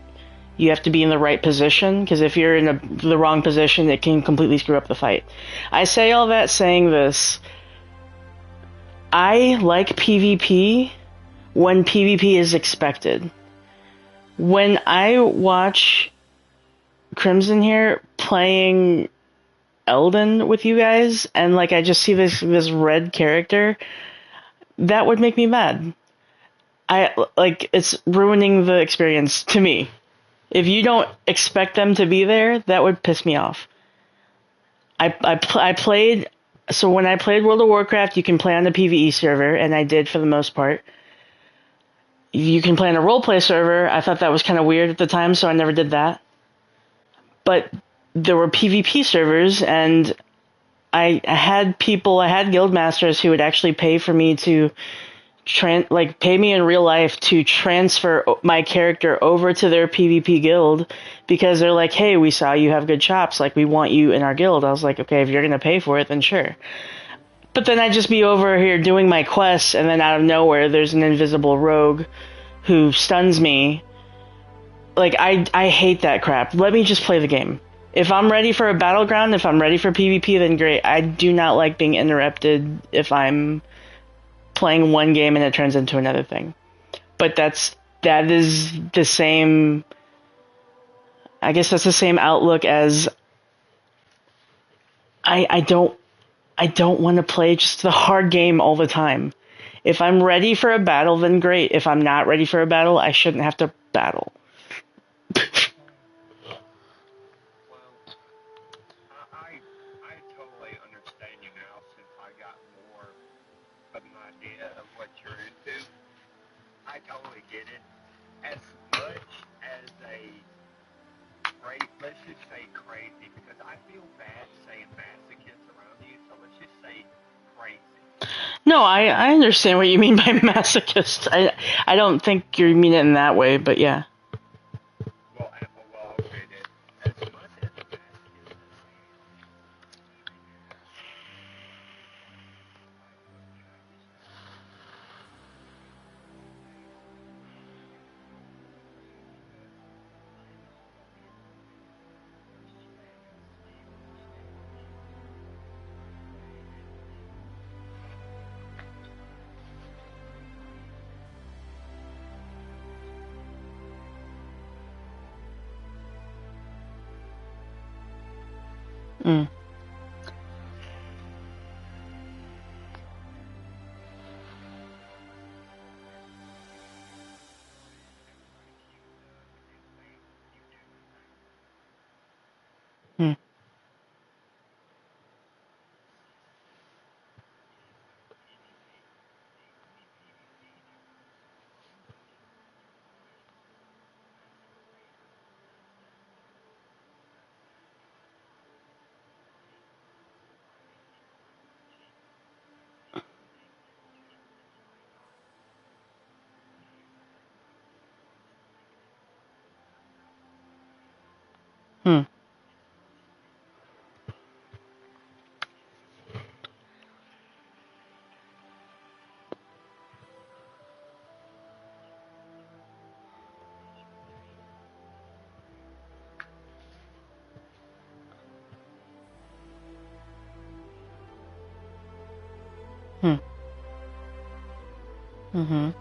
you have to be in the right position, because if you're in the wrong position, it can completely screw up the fight. I say all that saying this. I like PvP when PvP is expected. When I watch Crimson here playing Elden with you guys, and like I just see this red character, that would make me mad. It's ruining the experience to me. If you don't expect them to be there, that would piss me off. I played, so when I played World of Warcraft, you can play on the PvE server, and I did for the most part. You can play on a roleplay server. I thought that was kind of weird at the time, so I never did that. But there were PvP servers, and I had guild masters who would actually pay for me to pay me in real life to transfer my character over to their PvP guild, because they're like, hey, we saw you have good chops, like we want you in our guild. I was like, okay, if you're gonna pay for it, then sure. But then I'd just be over here doing my quests, and then out of nowhere there's an invisible rogue who stuns me. Like, I hate that crap. Let me just play the game. If I'm ready for a battleground, if I'm ready for PvP, then great. I do not like being interrupted if I'm playing one game and it turns into another thing. But that is the same, I guess that's the same outlook as I don't want to play just the hard game all the time. If I'm ready for a battle, then great. If I'm not ready for a battle, I shouldn't have to battle. idea of what you're into. I totally get it. As much as a let's just say crazy, because I feel bad saying masochist around you, so let's just say crazy. No, I understand what you mean by masochist. I don't think you mean it in that way, but yeah. Well, okay then. As much as a masochist Mm. Mm. Mm. Mm. Mhm.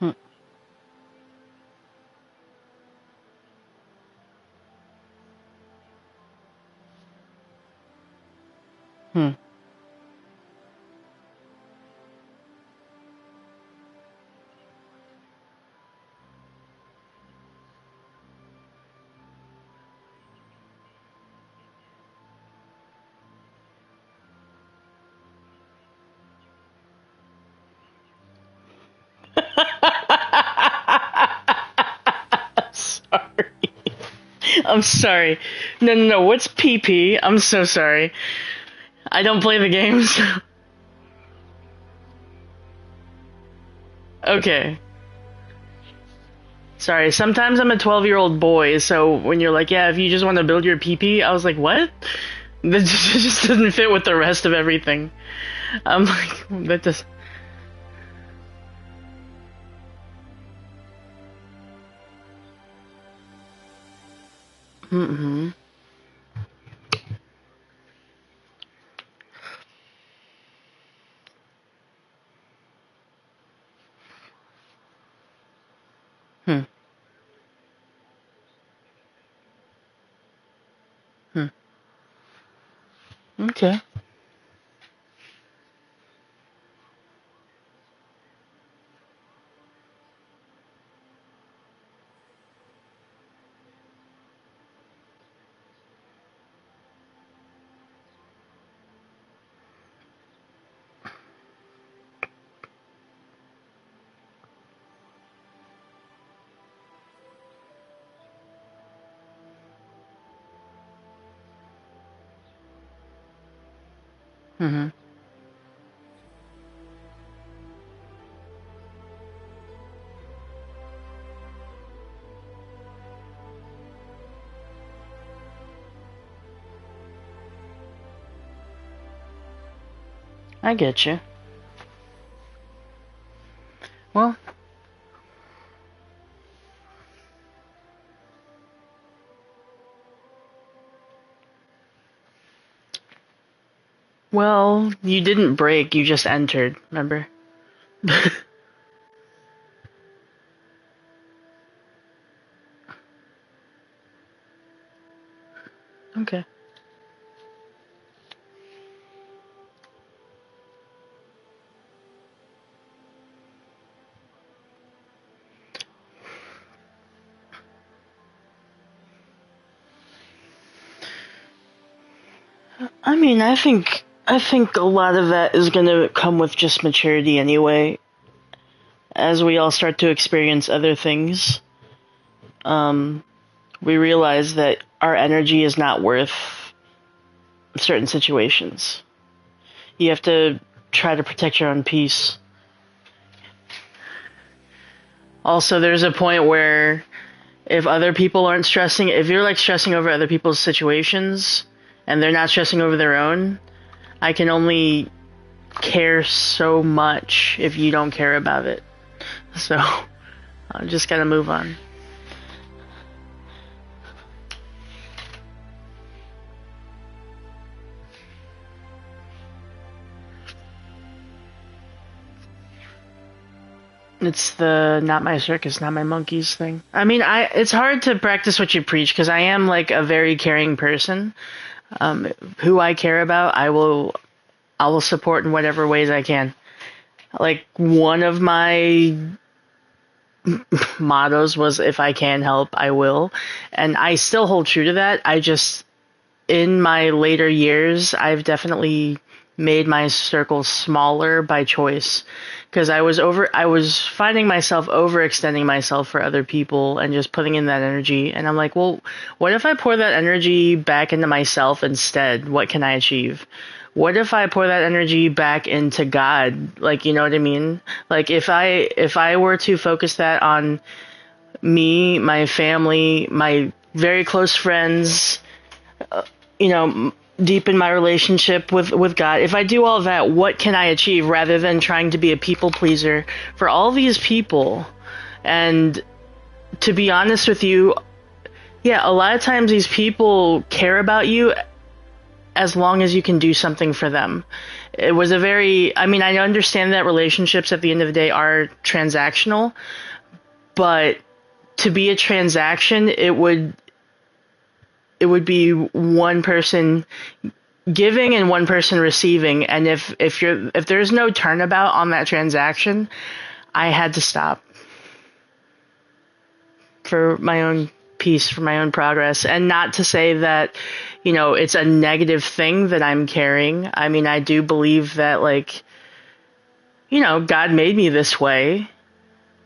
Mm. Mm. Sorry. I'm sorry. No, no, no. What's PP? I'm so sorry. I don't play the games. Okay. Sorry. Sometimes I'm a 12-year-old boy, so when you're like, yeah, if you just want to build your PP, I was like, what? That just doesn't fit with the rest of everything. I'm like, that just. Mm-hmm. Hmm. Hmm. Okay. Mm-hmm. I get you. Well, Well, you didn't break, you just entered, remember? Okay. I mean, I think a lot of that is gonna come with just maturity anyway. As we all start to experience other things, um, we realize that our energy is not worth certain situations. You have to try to protect your own peace. Also, there's a point where if other people aren't stressing, if you're like stressing over other people's situations and they're not stressing over their own, I can only care so much if you don't care about it. So, I just gotta move on. It's the not my circus, not my monkeys thing. I mean, it's hard to practice what you preach because I am like a very caring person. Who I care about, I will support in whatever ways I can. Like one of my mottos was if I can help, I will. And I still hold true to that. I just in my later years, I've definitely made my circle smaller by choice because I was finding myself overextending myself for other people and just putting in that energy and I'm like, well, what if I pour that energy back into myself instead? What can I achieve? What if I pour that energy back into God? Like, you know what I mean? Like if I were to focus that on me, my family, my very close friends, you know, deepen my relationship with God. If I do all that, what can I achieve rather than trying to be a people pleaser for all these people? And to be honest with you, yeah, a lot of times these people care about you as long as you can do something for them. It was a very, I mean, I understand that relationships at the end of the day are transactional, but to be a transaction, it would be one person giving and one person receiving, and if there's no turnabout on that transaction, I had to stop for my own peace, for my own progress. And not to say that, it's a negative thing that I'm carrying. I mean, I do believe that, like, God made me this way,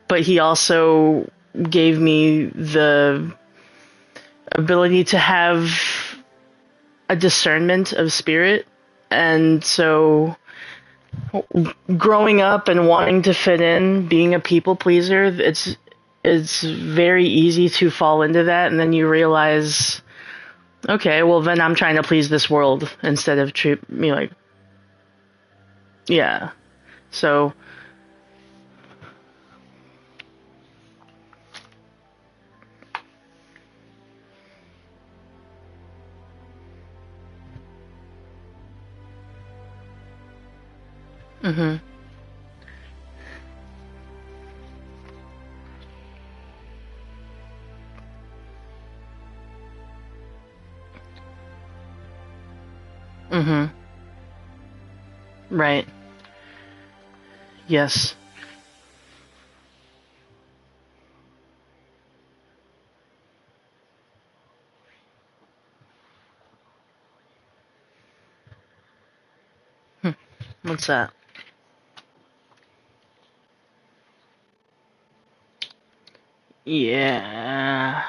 but he also gave me the ability to have a discernment of spirit. And so growing up and wanting to fit in, being a people pleaser, it's very easy to fall into that, and then you realize, okay, well then I'm trying to please this world instead of treat me like, yeah. So, mhm, mhm, right, yes, what's that? Yeah,